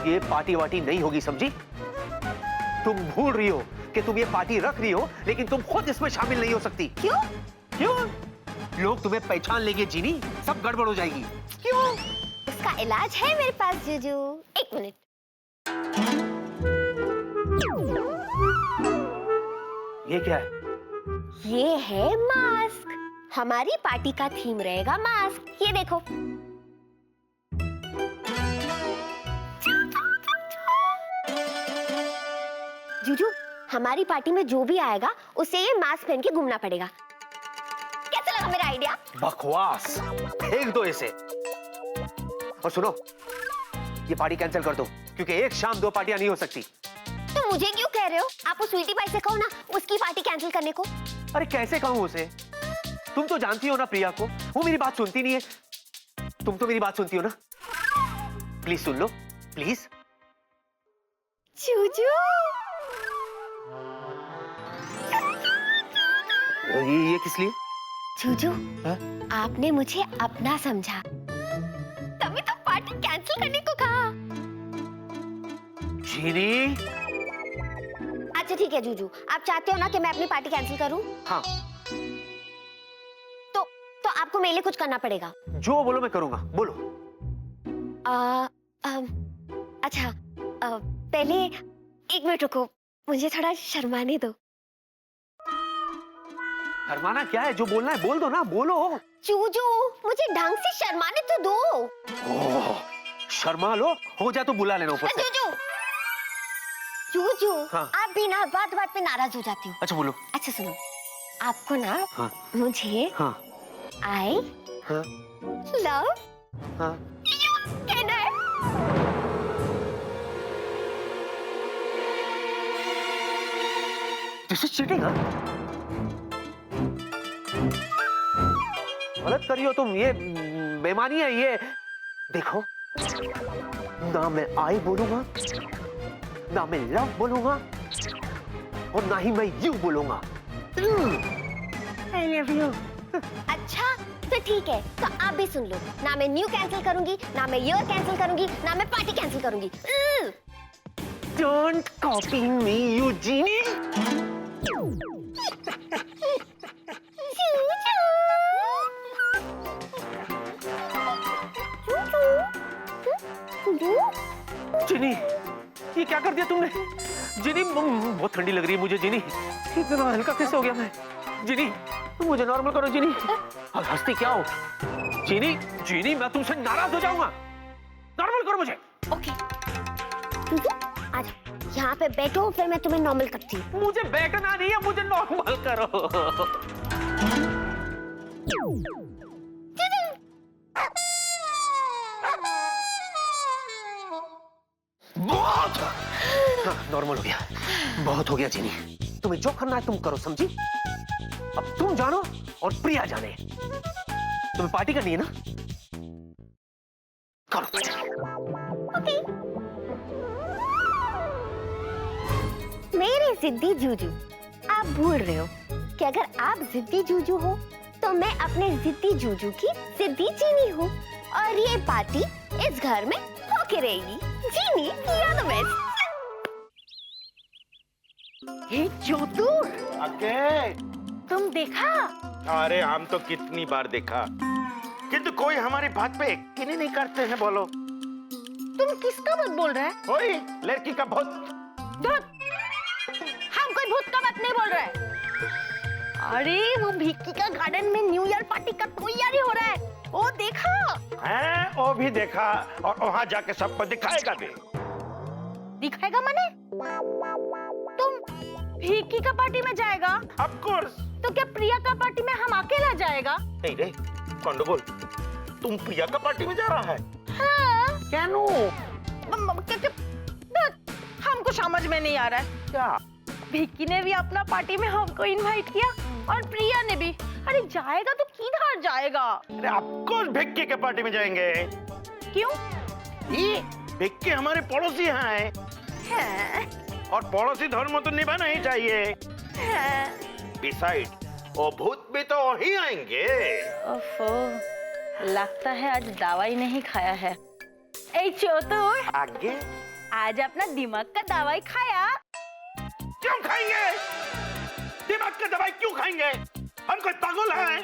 ये पार्टी वार्टी नहीं होगी, समझी? तुम भूल रही हो कि तुम ये पार्टी रख रही हो, लेकिन तुम खुद इसमें शामिल नहीं हो सकती। क्यों? क्यों? लोग तुम्हें पहचान लेंगे जीनी, सब गड़बड़ हो जाएगी। क्यों? उसका इलाज है मेरे पास जूजू। एक मिनट। ये क्या है? ये है मास्क। हमारी पार्टी का थीम रहेगा मास्क। ये देखो। जूजू, हमारी पार्टी में जो भी आएगा उसे ये मास्क पहन के घूमना पड़ेगा। कैसा लगा मेरा आइडिया? बकवास, फेंक दो इसे। और सुनो, ये पार्टी कैंसिल कर दो, क्योंकि एक शाम 2 पार्टियां नहीं हो सकती। तो मुझे क्यों कह रहे हो? आप उस स्वीटी पाई से कहो ना उसकी पार्टी कैंसिल करने को। अरे कैसे कहूं उसे? तुम तो जानती हो ना प्रिया को, वो मेरी बात सुनती नहीं है। तुम तो मेरी बात सुनती हो ना? Please soon low, please. Juju, ये किस लिए? जूजू, हाँ? आपने मुझे अपना समझा, तभी तो पार्टी कैंसिल करने को कहा। जीनी। अच्छा ठीक है जूजू, आप चाहते हो ना कि मैं अपनी पार्टी कैंसिल करूं? हाँ। तो आपको मेरे लिए कुछ करना पड़ेगा। जो बोलो मैं करूंगा, बोलो। अच्छा, पहले 1 मिनट रुको, मुझे थोड़ा शर्माने दो। शर्माना क्या है? जो बोलना है बोल दो ना, बोलो। जूजू, मुझे ढंग से शर्माने तो दो। ओह, शर्मा लो, हो जाए तो बुला लेना ऊपर से। जूजू, जूजू, हाँ। आप भी ना बात बात पे नाराज हो जाती हो। अच्छा बोलो। अच्छा सुनो, आपको ना हाँ। मुझे हाँ। आई हाँ। लव हाँ। यू कहना है। This is cheating. हाँ, गलत करी हो तुम, ये बेईमानी है ये। देखो, ना मैं आई बोलूंगा, ना मैं लव बोलूंगा, और ना ही मैं यू बोलूंगा। I love you. अच्छा तो ठीक है, तो आप भी सुन लो, ना मैं न्यू कैंसिल करूंगी, ना मैं ईयर कैंसिल करूंगी, ना मैं पार्टी कैंसिल करूंगी। डोंट कॉपी मी यू जीनी। जिनी, ये क्या कर दिया तुमने? जिनी, बहुत ठंडी लग रही है मुझे। जिनी, इतना हल्का कैसे हो गया मैं? जिनी, मुझे नॉर्मल करो जिनी। और हंसती क्या हो? जिनी, जिनी, मैं तुमसे नाराज हो जाऊंगा। नॉर्मल करो मुझे। ओके, आजा, यहाँ पे बैठो, फिर मैं तुम्हें नॉर्मल करती हूँ। मुझे बैठना नहीं है, मुझे नॉर्मल करो। बहुत नॉर्मल हो गया, बहुत हो गया जीनी। तुम्हें जो करना है तुम करो, समझी? अब तुम जानो और प्रिया जाने। तुम्हें पार्टी करनी है ना? करो। ओके। मेरे जिद्दी जूजू, आप भूल रहे हो कि अगर आप जिद्दी जूजू हो तो मैं अपने जिद्दी जूजू की जिद्दी जीनी हूँ, और ये पार्टी इस घर में होके रहेगी। जीनी, you're the best। हे चोतुर, आगे। तुम देखा? अरे हम तो कितनी बार देखा, किंतु कोई हमारी बात पे यकीन ही नहीं करते हैं। बोलो, तुम किसका बात बोल रहे हैं? कोई लड़की का भूत। धुत! हम कोई भूत का बात नहीं बोल रहे। अरे वो भिक्की का गार्डन में न्यू ईयर पार्टी का तैयारी हो रहा है, वो देखा? हैं, वो भी देखा, और वहाँ जाके सबको दिखाएगा भी। दिखाएगा माने? तुम भिक्की का पार्टी में जाएगा? Of course. तो क्या प्रिया का पार्टी में हम अकेला जाएगा? नहीं रे, कौन बोल, तुम प्रिया का पार्टी में जा रहा है? हाँ। क्या नो? हमको समझ में नहीं आ रहा है। क्या? भिक्की ने भी अपना पार्टी में हमको इनवाइट किया, और प्रिया ने भी। अरे जाएगा तो किधर जाएगा? अरे ऑफ कोर्स भिक्की के पार्टी में जाएंगे। क्यों? ये भिक्की हमारे पड़ोसी हैं, और पड़ोसी धर्म तो निभाना ही चाहिए। बिसाइड, वो भूत भी तो ही आएंगे। ओफो, लगता है आज दवाई नहीं खाया है। ए चोतुर, आगे आज अपना दिमाग का दवाई खाया? क्यों खाएंगे? दिमाग का दवाई क्यों खाएंगे? हम कोई पागल हैं?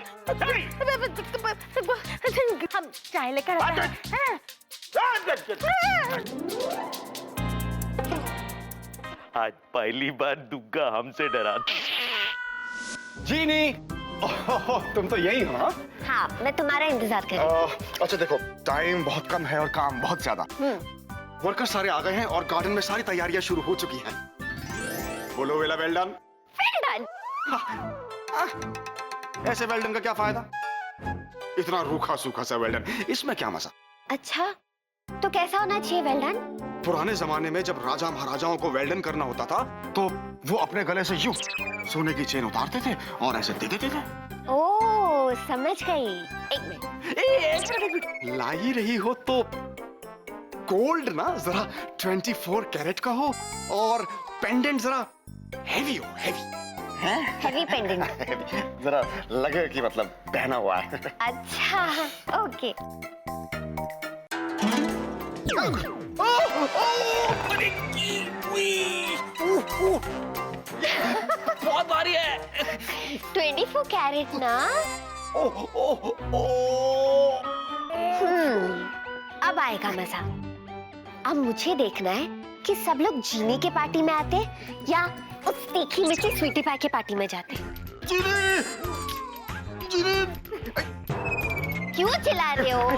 हम चाय लेकर आते हैं। आज पहली बार दुग्गा हमसे डरा। जीनी, ओह, तुम तो यही हो हाँ? हाँ, मैं तुम्हारा इंतजार कर रही हूँ। अच्छा देखो, टाइम बहुत कम है और काम बहुत ज्यादा। वर्कर सारे आ गए हैं और गार्डन में सारी तैयारियां शुरू हो चुकी हैं। बोलो वेला वेल डन। ऐसे वेल डन का क्या फायदा? इतना रूखा सूखा सा वेल डन, इसमें क्या मजा? अच्छा, तो कैसा होना चाहिए वेल डन? पुराने जमाने में जब राजा महाराजाओं को वेल डन करना होता था तो वो अपने गले से यूं सोने की चेन उतारते थे और ऐसे दे देते थे। ओह, समझ गई। एक मिनट। ला ही रही हो तो गोल्ड ना जरा 24 कैरेट का हो और पेंडेंट जरा हेवी हो, हेवी। Heavy pendant. जरा लगे कि मतलब पहना हुआ है। अच्छा, ओके। बहुत भारी है। 24 कैरेट ना? अब आएगा मजा। अब मुझे देखना है कि सब लोग जीनी के पार्टी में आते या उस तीखी मीठी स्वीटी पाई के पार्टी में जाते। क्यों चिल्ला रहे हो?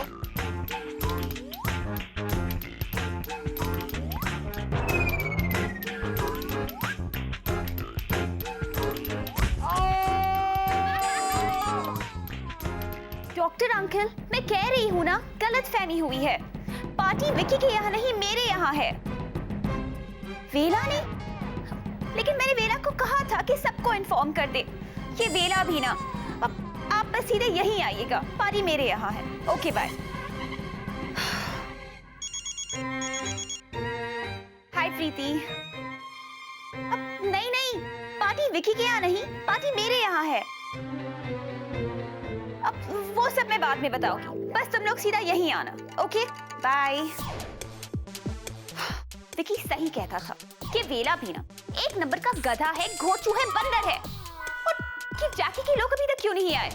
डॉक्टर अंकल, मैं कह रही हूँ ना, गलतफहमी हुई है। पार्टी विकी के यहाँ नहीं, मेरे यहाँ है। वेला ने? लेकिन मैंने वेला को कहा था कि सबको इन्फॉर्म कर दे। ये वेला भी ना। अब आप बस सीधे यहीं आइएगा, पार्टी मेरे यहाँ है। Okay bye. हाय प्रीति। अब नहीं, पार्टी विकी के यहाँ नहीं, पार्टी मेरे यहाँ है। अब वो सब मैं बाद में बताऊंगी, बस तुम लोग सीधा यहीं आना। Okay bye. विकी सही कहता था कि वेला भी ना एक नंबर का गधा है, घोचू है, बंदर है। और कि जैकी के लोग अभी तक क्यों नहीं आए?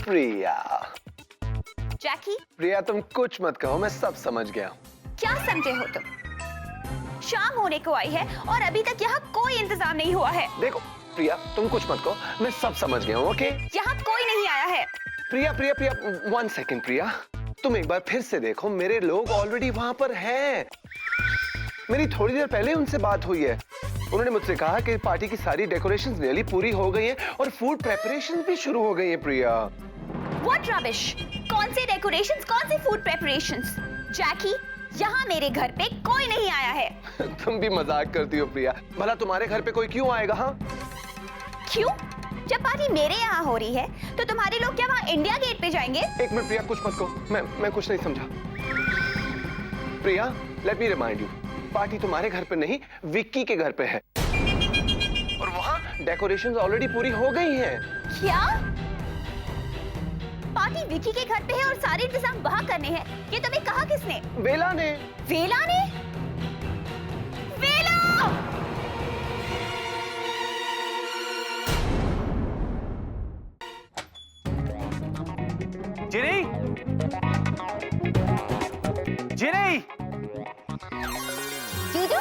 प्रिया, जैकी, प्रिया तुम कुछ मत कहो, मैं सब समझ गया हूँ। क्या समझे हो तुम? शाम होने को आई है और अभी तक यहाँ कोई इंतजाम नहीं हुआ है। देखो प्रिया, तुम कुछ मत कहो, मैं सब समझ गया हूँ। ओके? यहाँ कोई नहीं आया है। प्रिया प्रिया प्रिया, 1 सेकेंड प्रिया, तुम एक बार फिर से देखो, मेरे लोग ऑलरेडी वहां पर हैं। मेरी थोड़ी देर पहले उनसे बात हुई है। उन्होंने मुझसे कहा कि पार्टी की सारी डेकोरेशंस नियरली पूरी हो गई हैं और फूड प्रेपरेशन भी शुरू हो गई हैं। प्रिया, What rubbish? कौन से डेकोरेशंस, कौन से फूड प्रेपरेशंस? जैकी, यहाँ मेरे घर पे कोई नहीं आया है। तुम भी मजाक करती हो प्रिया। भला तुम्हारे घर पे कोई क्यों आएगा? हाँ, क्यों? जब पार्टी मेरे यहाँ हो रही है तो तुम्हारे लोग क्या वहाँ इंडिया गेट पे जाएंगे? एक मिनट प्रिया, कुछ मत कहो, मैं कुछ नहीं समझा। Priya, let me remind you, party तुम्हारे घर पे नहीं, विक्की के घर पे है और वहाँ डेकोरेशंस ऑलरेडी पूरी हो गई हैं। क्या? पार्टी विकी के घर पे है और सारे इंतजाम वहाँ करने हैं। ये तुम्हें कहा किसने? वेला ने। वेला ने? वेला! जिनी, जिनी, जूजू,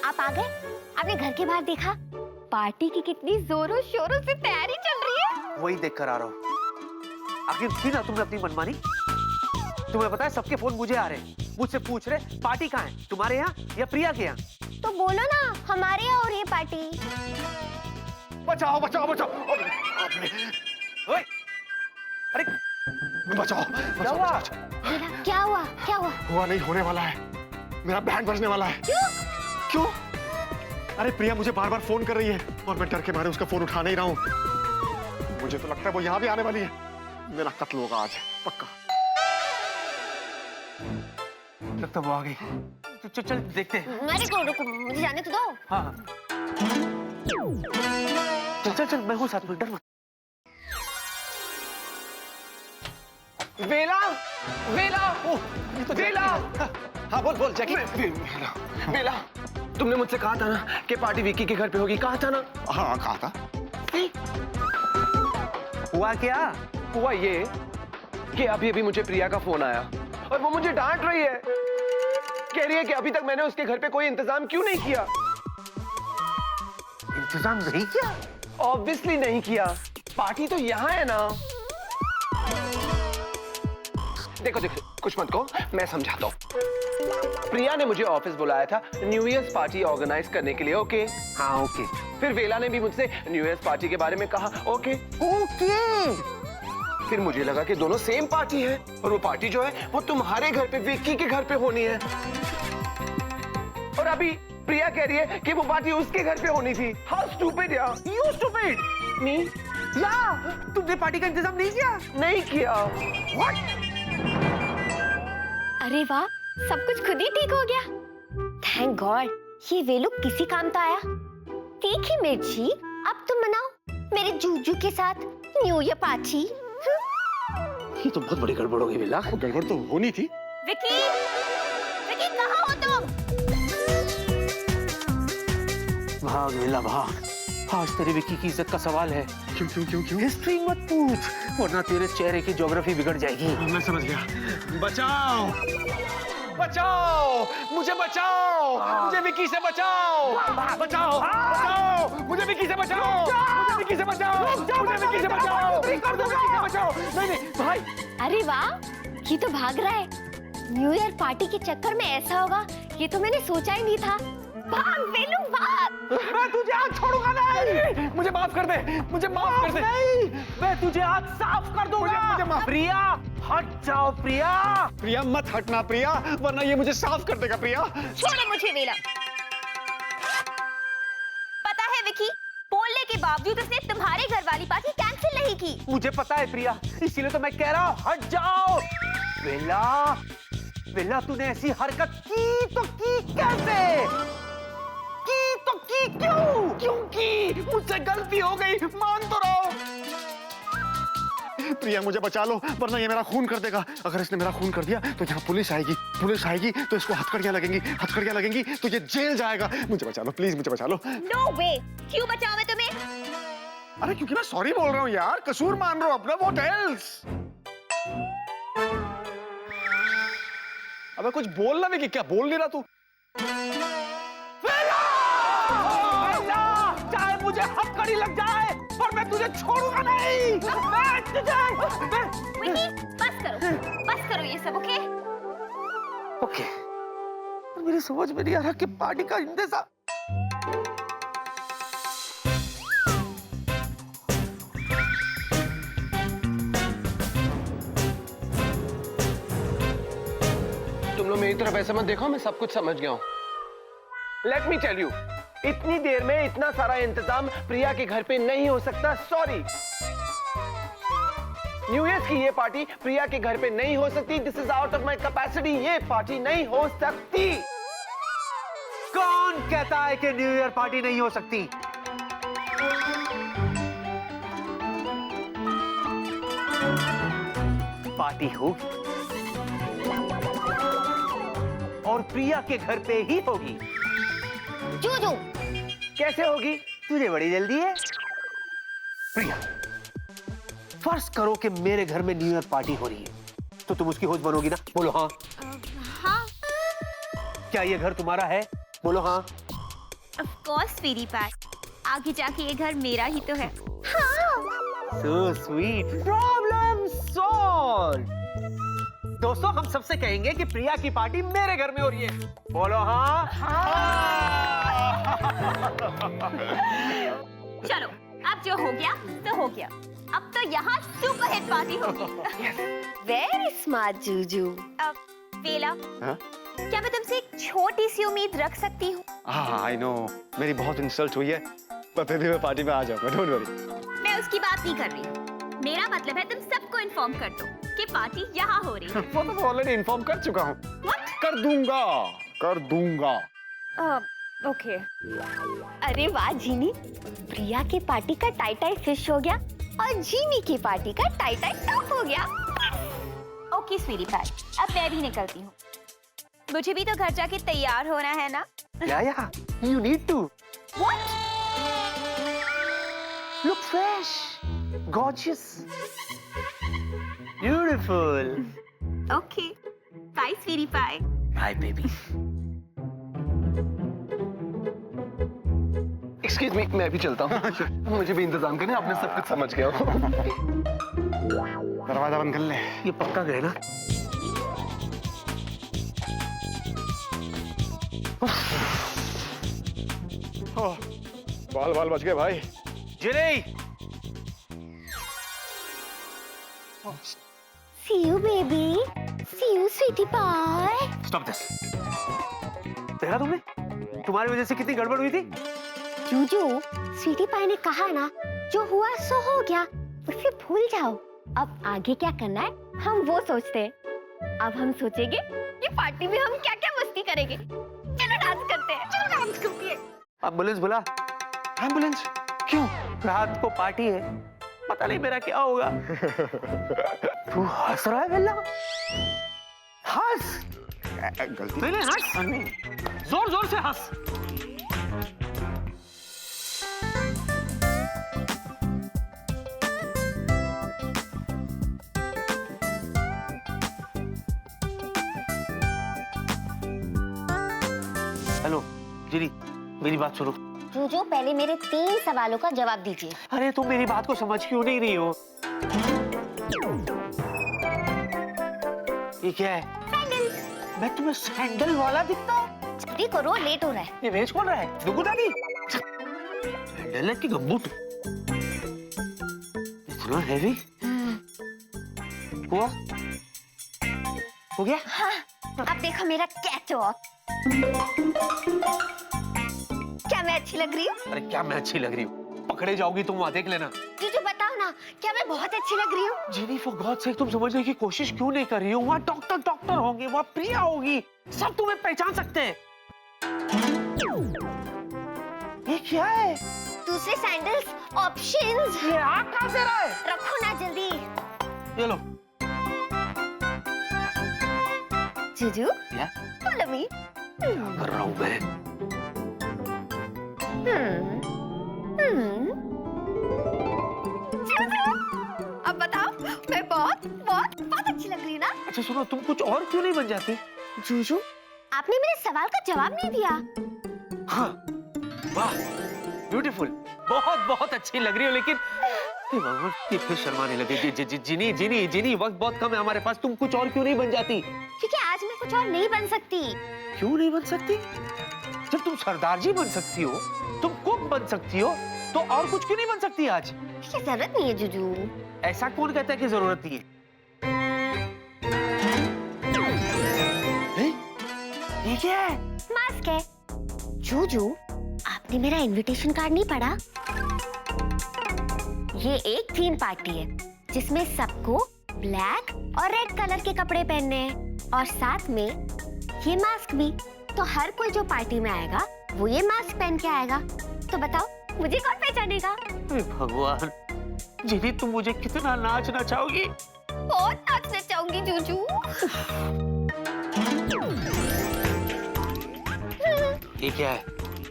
आप आ गए? आपने घर के बाहर देखा? पार्टी की कितनी जोरों शोरों से तैयारी चल रही है। वही देख कर आ रहा हूँ। आखिर की ना तुमने अपनी मनमानी? तुम्हें पता है सबके फोन मुझे आ रहे हैं, मुझसे पूछ रहे पार्टी कहाँ है, तुम्हारे यहाँ या प्रिया के यहाँ? तो बोलो ना, हमारे यहाँ हो रही है पार्टी। बचाओ बचाओ बचाओ। ओए, अरे बचाओ क्या हुआ? वेला, क्या हुआ? क्या हुआ? हुआ नहीं, होने वाला है। मेरा बैंड बजने वाला है। क्यों? अरे प्रिया मुझे बार बार फोन कर रही है और मैं डर के मारे उसका फोन उठा नहीं रहा हूँ। मुझे तो लगता है वो यहाँ भी आने वाली है। मेरा कत्ल होगा आज, पक्का। लगता वो आ गई। चल चल देखते हैं। अरे रुको, मुझे जाने तो दो। हाँ, चल चल चल, मैं हूँ साथ में, डर मत। वेला, वेला, वेला, हाँ बोल बोल जैकी। बेला, तुमने मुझसे कहा था ना कि पार्टी विक्की के घर पे होगी, कहा था ना? हाँ कहा था। हुआ क्या? हुआ ये कि अभी अभी मुझे प्रिया का फोन आया और वो मुझे डांट रही है, कह रही है कि अभी तक मैंने उसके घर पे कोई इंतजाम क्यों नहीं किया। इंतजाम नहीं किया? ऑब्वियसली नहीं किया, पार्टी तो यहाँ है ना। देखो देखो, कुछ मत कहो, मैं समझाता हूँ। प्रिया ने मुझे ऑफिस बुलाया था न्यू ईयर पार्टी ऑर्गेनाइज करने के लिए, ओके? हाँ ओके। फिर वेला ने भी मुझसे न्यू ईयर पार्टी के बारे में कहा, ओके? ओके। फिर मुझे लगा कि दोनों सेम पार्टी है और वो पार्टी जो है वो तुम्हारे घर पे, विक्की के घर पे होनी है। और अभी प्रिया कह रही है कि वो पार्टी उसके घर पे होनी थी। हाउ स्टूपिड यार। You stupid. मी? या तुमने पार्टी का इंतजाम नहीं किया? नहीं किया। अरे वाह, सब कुछ खुद ही ठीक हो गया। थैंक गॉड, ये वेलू किसी काम तो आया। तीखी मिर्ची, अब तुम मनाओ मेरे जूजू के साथ न्यू ईयर पार्टी। ये तो बहुत बड़ी गड़बड़ हो गई बेला। गड़बड़ तो होनी थी। विकी, विकी कहाँ हो तुम? भाग बेला भाग, आज तेरे विक्की की इज्जत का सवाल है। क्यों क्यों क्यों क्यों? हिस्ट्री मत पूछ, वरना तेरे चेहरे की ज्योग्राफी बिगड़ जाएगी। मैं समझ गया। बचाओ बचाओ, मुझे बचाओ, मुझे विक्की से बचाओ, बचाओ बचाओ, मुझे विक्की से बचाओ, मुझे विक्की से बचाओ, मुझे विक्की से बचाओ, मुझे विक्की से बचाओ। नहीं नहीं भाई। अरे वाह, ये तो भाग रहा है। न्यू ईयर पार्टी के चक्कर में ऐसा होगा, ये तो मैंने सोचा ही नहीं था। भाग वेलू भाग। मैं तुझे आज छोड़ूंगा नहीं। मुझे माफ कर दे, मुझे माफ कर दे। नहीं, मैं तुझे आज साफ कर दूंगा। मुझे माफ। प्रिया, हट जाओ प्रिया। प्रिया मत हटना प्रिया, वरना ये मुझे साफ कर देगा प्रिया। छोड़ो मुझे वेला। पता है विकी, बोलने के बावजूद उसने तुम्हारे घर वाली पार्टी कैंसिल नहीं की। मुझे पता है प्रिया, इसीलिए तो मैं कह रहा हूँ हट जाओ। बेला, बेला तूने ऐसी हरकत की तो की कैसे? की तो की क्यों? क्योंकि मुझसे गलती हो गई, मान तो रहो। प्रिया मुझे बचा लो, वरना ये मेरा खून कर देगा। अगर इसने मेरा खून कर दिया तो यहाँ पुलिस आएगी तो इसको हथकड़ियां लगेंगी तो ये जेल जाएगा। मुझे बचा लो प्लीज, मुझे बचा लो। नो वे, क्यों बचाओ मैं तुम्हें? अरे क्योंकि मैं सॉरी बोल रहा हूँ यार, कसूर मान रहा हूँ अपना। What else? अबे कुछ बोलना भी कि क्या बोल नहीं रहा तू? चाहे मुझे हथकड़ी लग जाए पर मैं तुझे छोड़ूंगा नहीं। विकी, बस करो ये सब, ओके? ओके, मेरी समझ में नहीं आ रहा कि पार्टी का इंतजाम। तुम लोग मेरी तरफ ऐसे मत देखो, मैं सब कुछ समझ गया हूँ। लेट मी टेल यू, इतनी देर में इतना सारा इंतजाम प्रिया के घर पे नहीं हो सकता। सॉरी, न्यू ईयर की ये पार्टी प्रिया के घर पे नहीं हो सकती। This is out of my capacity. ये पार्टी नहीं हो सकती। कौन कहता है कि न्यू ईयर पार्टी नहीं हो सकती? पार्टी होगी और प्रिया के घर पे ही होगी। जूजू, कैसे होगी? तुझे बड़ी जल्दी है। प्रिया, फर्ज करो कि मेरे घर में न्यू ईयर पार्टी हो रही है, तो तुम उसकी होस्ट बनोगी ना? बोलो हाँ। हाँ, क्या ये घर तुम्हारा है? बोलो हाँ। ऑफ कोर्स स्वीटी पाई, आगे जाके ये घर मेरा ही तो है। So sweet. Problem solved. दोस्तों, हम सबसे कहेंगे कि प्रिया की पार्टी मेरे घर में हो रही है। बोलो हाँ। चलो, अब जो हो गया तो हो गया। अब तो यहाँ सुपर हिट पार्टी होगी। Very smart Juju. वेला, हाँ? क्या मैं तुमसे एक छोटी सी उम्मीद रख सकती हूँ? हाँ आई नो, मेरी बहुत इंसल्ट हुई है, पर फिर भी मैं पार्टी में आ जाऊंगा, डोंट वरी। मैं उसकी बात नहीं कर रही हूँ। मेरा मतलब है तुम सबको इन्फॉर्म कर दो कि पार्टी यहाँ हो रही है। वो तो मैं ऑलरेडी इन्फॉर्म कर चुका हूँ। कर दूंगा। ओके। अरे वाह जीनी, प्रिया की पार्टी का टाई टाई फिश हो गया और जीनी की पार्टी का टाई टाई टॉप हो गया। ओके स्वीटी पाई, अब मैं भी निकलती हूँ। मुझे भी तो घर जाके तैयार होना है ना। Yeah, you need to. What? Look fresh, gorgeous, beautiful. Okay. Bye, sweetie pie. Bye, baby. Excuse me, मैं भी चलता हूँ। मुझे भी इंतजाम करने, आपने सब कुछ समझ गया हो। दरवाजा बंद कर ले। ये पक्का गए ना? बाल बाल बच गए भाई। जिनी, See you, baby. See you, sweetie pie. stop this. देखा तुमने? तुम्हारी वजह से कितनी गड़बड़ हुई थी? जूजू, स्वीटी पाई ने कहा ना, जो हुआ सो हो गया, उसे भूल जाओ। अब आगे क्या करना है हम वो सोचते हैं। अब हम सोचेंगे कि पार्टी में हम क्या क्या मस्ती करेंगे। चलो डांस करते हैं, चलो डांस करते हैं। एम्बुलेंस बुला। एम्बुलेंस? क्यों? रात को पार्टी है, पता नहीं मेरा क्या होगा। तू हंस रहा है बेल्ला? हंस। गलती नहीं हंस, जोर जोर से हंस। हेलो जिनी, मेरी बात सुनो। जूजू, पहले मेरे 3 सवालों का जवाब दीजिए। अरे तुम मेरी बात को समझ क्यों नहीं रही हो? ये क्या है? मैं तुम्हें सैंडल वाला दिखता हूँ? जल्दी करो, लेट हो रहा है। ये वेज कौन रहा है? दुगु दादी? सैंडल है कि गम्बूट? इतना हैवी? हुआ? हो गया? हाँ, अब देखो मेरा कैटवॉक। क्या मैं अच्छी लग रही हूँ? अरे क्या मैं अच्छी लग रही हूँ? पकड़े जाओगी तुम, वहां देख लेना। जूजू बताओ ना, क्या मैं बहुत अच्छी लग रही हूँ? जेनी, फॉर गॉड सेक, तुम समझने की कोशिश क्यों नहीं कर रही हो? वहाँ डॉक्टर होंगे, वहाँ प्रिया होगी, सब तुम्हें पहचान सकते हैं। ये क्या है? दूसरे सैंडल्स, ऑप्शंस। ये आ कहाँ से रहा है? रखो ना जल्दी। ये लो। जूजू, क्या? follow me. कर रहा हूँ मैं। अब बताओ, मैं बहुत बहुत बहुत अच्छी लग रही हूँ ना? अच्छा सुनो, तुम कुछ और क्यों नहीं बन जाती? जूजू, आपने मेरे सवाल का जवाब नहीं दिया। हाँ, वाह, ब्यूटीफुल, बहुत बहुत अच्छी लग रही हो, लेकिन हे भगवान, ये फिर शर्माने लगे। जिनी, वक्त बहुत कम है हमारे पास, तुम कुछ और क्यों नहीं बन जाती? क्योंकि आज मैं कुछ और नहीं बन सकती। क्यों नहीं बन सकती? जब तुम सरदार जी बन सकती हो, तुम कुक बन सकती हो, तो और कुछ क्यों नहीं बन सकती आज? इसकी जरूरत नहीं है जूजू। ऐसा कौन कहता है कि जरूरत नहीं है? ये क्या है? मास्क है। जूजू, आपने मेरा इनविटेशन कार्ड नहीं पढ़ा? ये एक थीम पार्टी है जिसमें सबको ब्लैक और रेड कलर के कपड़े पहनने हैं और साथ में ये मास्क भी। तो हर कोई जो पार्टी में आएगा वो ये मास्क पहन के आएगा। तो बताओ, मुझे कौन पहचानेगा? हे भगवान, जिनी तुम मुझे कितना नाचना चाहोगी? बहुत नाचना चाहूंगी जूजू। ये क्या है?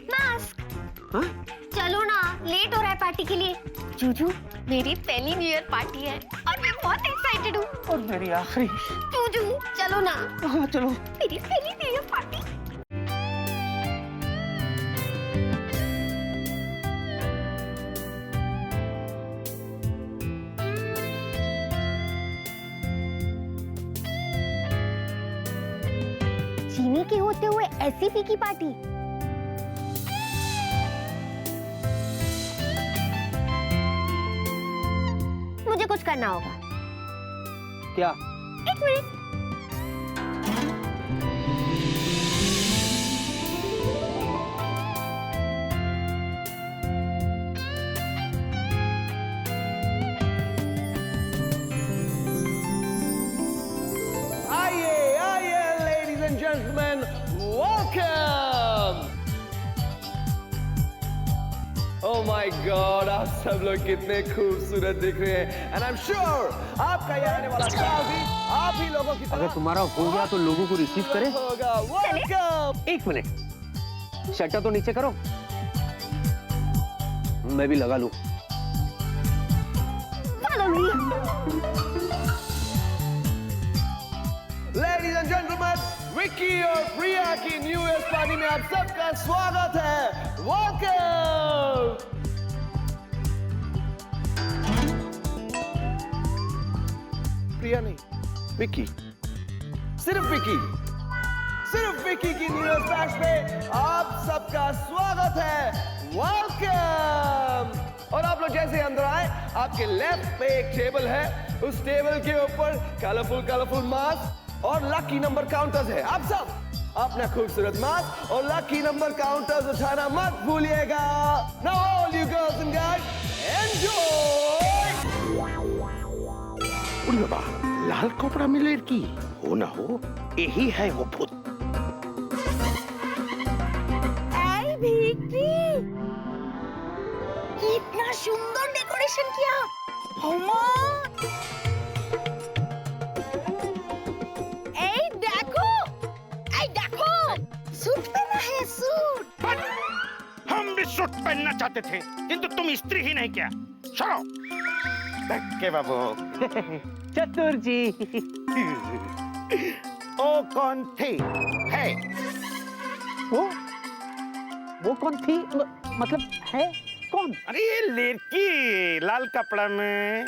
मास्क। हाँ? चलो ना, लेट हो रहा है पार्टी के लिए। जूजू, मेरी पहली न्यू ईयर पार्टी है और मैं बहुत एक्साइटेड हूँ। और मेरी आखिरी। जूजू, चलो ना। हाँ चलो। मेरी पहली न्यू ईयर पार्टी। चीनी के होते हुए ऐसी फीकी पार्टी। मुझे कुछ करना होगा। क्या? एक मिनट। आइए, ladies and gentlemen, welcome. Oh my God, आप सब लोग कितने खूबसूरत दिख रहे हैं एंड आई एम श्योर आपका ये आने वाला साल भी आप ही लोगों की अगर तुम्हारा हो गया तो लोगों को रिसीव करे। होगा। वेलकम। एक मिनट, शटर तो नीचे करो, मैं भी लगा लूं। लेडीज एंड जेंटलमैन, विक्की और प्रिया की न्यू ईयर पार्टी में आप सबका स्वागत है। वेलकम। प्रिया नहीं, विक्की, सिर्फ विक्की, सिर्फ विक्की की न्यू ईयर बैश में आप सबका स्वागत है। वेलकम। और आप लोग जैसे अंदर आए, आपके लेफ्ट पे एक टेबल है, उस टेबल के ऊपर कलरफुल मास्क और लकी नंबर काउंटर्स है। आप सब अपना खूबसूरत मास्क और लकी नंबर काउंटर्स उठाना मत भूलिएगा। Now all you girls and guys, enjoy. उड़ी बाबा, लाल कपड़ा में लड़की हो ना हो, यही है वो भूत। आई भिक्की, कितना सुंदर डेकोरेशन किया। होमा, ए देखो, सूट पहना है, सूट। हम भी सूट पहनना चाहते थे, किंतु तुम स्त्री ही नहीं क्या। चलो के बाबू। चतुर जी। ओ कौन थी? है वो कौन थी? मतलब है कौन? अरे ये लड़की लाल कपड़ा में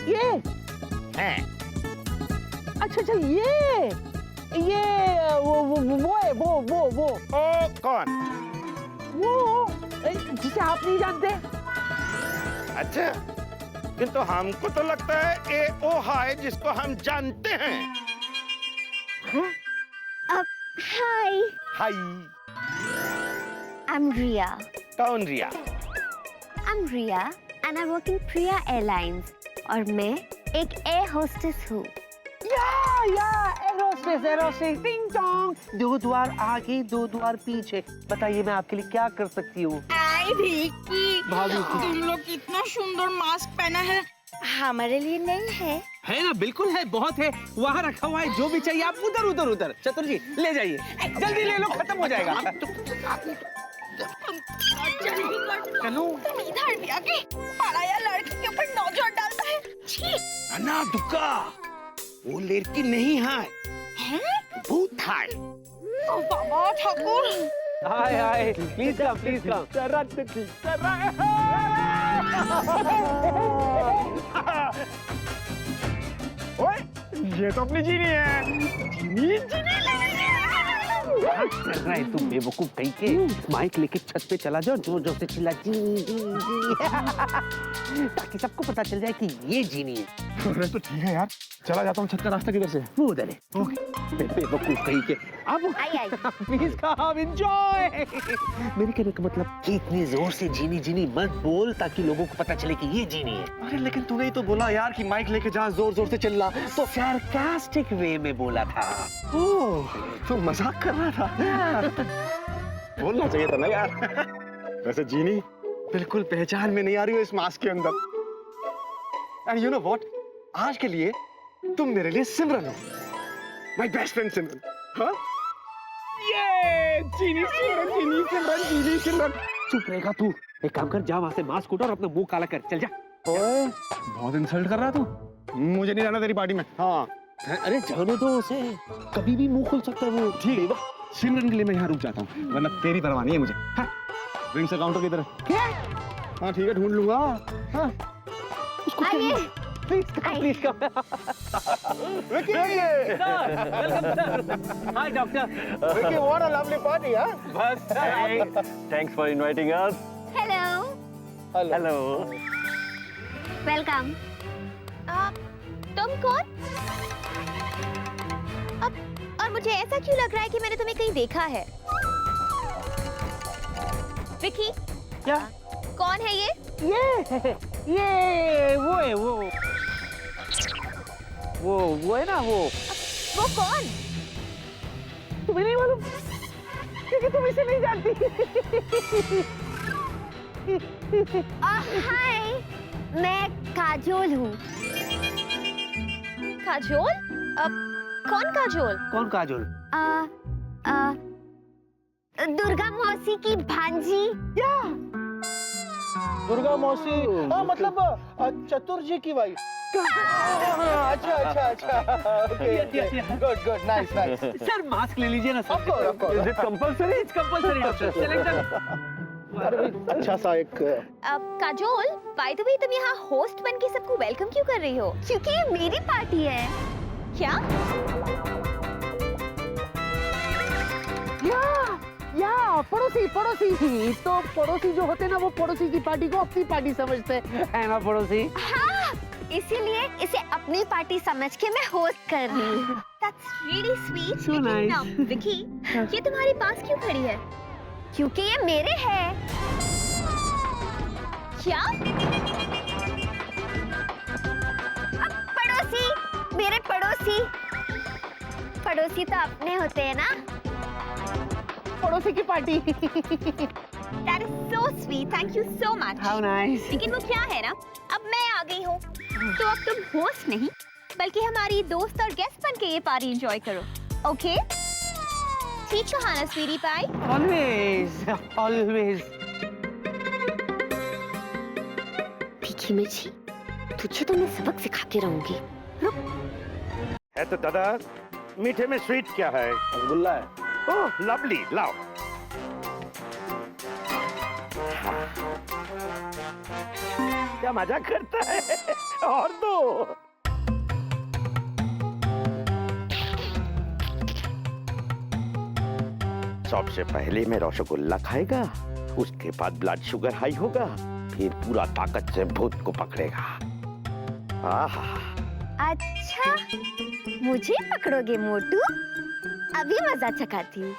ये है। अच्छा ये वो है वो ओ कौन? जिसे आप नहीं जानते। अच्छा, किंतु हमको तो लगता है ये वो है जिसको हम जानते हैं। हाय, हाय, I'm Ria. कौन रिया? I'm Ria and I work in Priya Airlines. और मैं एक एयर होस्टेस हूँ। एरोस्टेस, टिंग टोंग। 2 द्वार आगे 2 द्वार पीछे। बताइए मैं आपके लिए क्या कर सकती हूँ? आई भिक्की, तुम लोग कितना सुंदर मास्क पहना है, हमारे लिए नहीं है। है ना, बिल्कुल है, बहुत है। वहाँ रखा हुआ है, जो भी चाहिए आप उधर। चतुर जी ले जाइए, जल्दी ले लो, खत्म हो जाएगा। चलो, इधर भी आके पराया लड़की के ऊपर नजर डालता है। छी, अन्ना दुक्का, वो लड़की नहीं है, भूत है। ओ बाबा ठाकुर, हाय, प्लीज कम। ओए, ये तो अपनी जीनी है। जीनी कर रहा है तुम बेवकूफ कहीं के। माइक लेके छत पे चला जाओ, जोर से चिल्ला जी ताकि सबको पता चल जाए कि ये जीनी है। अरे तो ठीक है यार, चला जाता हूँ। छत का रास्ता किधर से? वो उधर है। बेवकूफ कहीं के। अब आई। Please come, enjoy. मेरे कहने का मतलब कि इतनी जोर से जीनी मत बोल, ताकि लोगों को पता चले कि ये जीनी है। अरे लेकिन तूने ही तो बोला यार कि माइक लेके जहाँ जोर से चिल्ला। तो सार्कास्टिक वे में बोला था। ओह, तू मजाक कर रहा था। बोलना चाहिए था ना यार। वैसे जीनी बिल्कुल पहचान में नहीं आ रही हो इस मास्क के अंदर। एंड यू नो व्हाट, आज के लिए तुम मेरे लिए सिमरन हो, माय बेस्ट फ्रेंड सिमरन। हाँ, ये जीनी सिमरन। चुप रहेगा तू? एक काम कर, जा वहां से मास्क उठा और अपना मुंह काला कर, चल जा। ओए, बहुत इंसल्ट कर रहा तू। मुझे नहीं जाना तेरी पार्टी में। हाँ, अरे जाने दो उसे, कभी भी मुंह खोल सकता है वो। ठीक है, सिमरन के लिए मैं यहाँ रुक जाता हूँ, वरना तेरी परवाह नहीं है मुझे। हाँ, ड्रिंक्स काउंटर किधर है? क्या? हाँ ठीक है, ढूंढ लूंगा। हाँ, आइए। Please come. Vicky, welcome sir. Hi doctor. Vicky, what a lovely party. हाँ, बस Thanks for inviting us. Hello, hello. Welcome. तुम कौन? और मुझे ऐसा क्यों लग रहा है कि मैंने तुम्हें कहीं देखा है? विकी, क्या? कौन है ये? ये वो है, वो है ना वो। वो कौन? तुम्हें नहीं मालूम? लेकिन तुम इसे नहीं जानती। हाय, मैं काजोल हूँ। काजोल? कौन काजोल? कौन काजोल? दुर्गा मौसी की भांजी। दुर्गा मौसी, मतलब चतुर जी की वाइफ। अच्छा अच्छा अच्छा, good nice nice. Sir mask ले लीजिए ना sir. Is it compulsory? It's compulsory, doctor. अरे भाई, अच्छा सा एक काजोल, बाय द वे तुम यहाँ होस्ट बन के सबको वेलकम क्यों कर रही हो? क्योंकि ये मेरी पार्टी है। क्या? या पड़ोसी तो पड़ोसी जो होते हैं ना, वो पड़ोसी की पार्टी को अपनी पार्टी समझते हैं ना पड़ोसी। हाँ, इसीलिए इसे अपनी पार्टी समझ के मैं होस्ट कर रही हूँ। That's really sweet. So लेकिन, nice. विकी, ये तुम्हारे पास क्यों खड़ी है? क्योंकि ये मेरे हैं। क्या? अब पड़ोसी, मेरे पड़ोसी तो अपने होते हैं ना। पड़ोसी की party. That is so sweet. Thank you so much. How nice. लेकिन वो क्या है ना, अब मैं आ गई हूँ, तो अब तुम होस्ट नहीं, बल्कि हमारी दोस्त और गेस्ट बन के ये पार्टी एंजॉय करो, ओके? ठीक कहा ना स्वीटी पाई? Always. तीखी मिर्ची, तुझे तो मैं सबक सिखा के रहूंगी। है तो दादा, मीठे में स्वीट क्या है? रसगुल्ला है। ओह लवली, लाओ। क्या मजाक करता है? और दो। सबसे पहले मैं रसगुल्ला खाएगा, उसके बाद ब्लड शुगर हाई होगा, फिर पूरा ताकत से भूत को पकड़ेगा। आहा। अच्छा, मुझे पकड़ोगे मोटू? अभी मजा चखाती हूँ।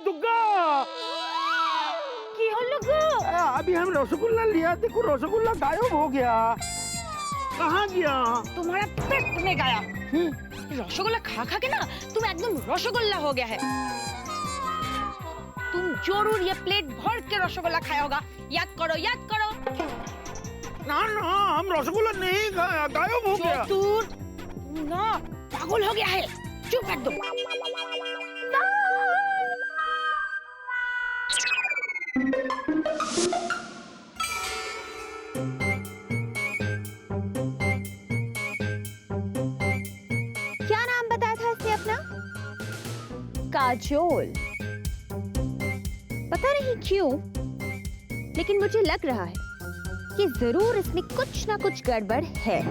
दुग्गा, अभी हम रसगुल्ला लिया, देखो रसगुल्ला गायब हो गया। कहाँ गया? तुम्हारा पेट में गया। रसगुल्ला खा खा के ना तुम एकदम रसगुल्ला हो गया है। तुम जरूर ये प्लेट भर के रसगुल्ला खाया होगा। याद करो। ना हम रसगुल्ला नहीं खाया, गायब हो गया। चतुर, ना पागल हो गया है। चुप एकदम। क्या नाम बताया था इसने अपना? काजोल। पता नहीं क्यों, लेकिन मुझे लग रहा है कि जरूर इसमें कुछ ना कुछ गड़बड़ है।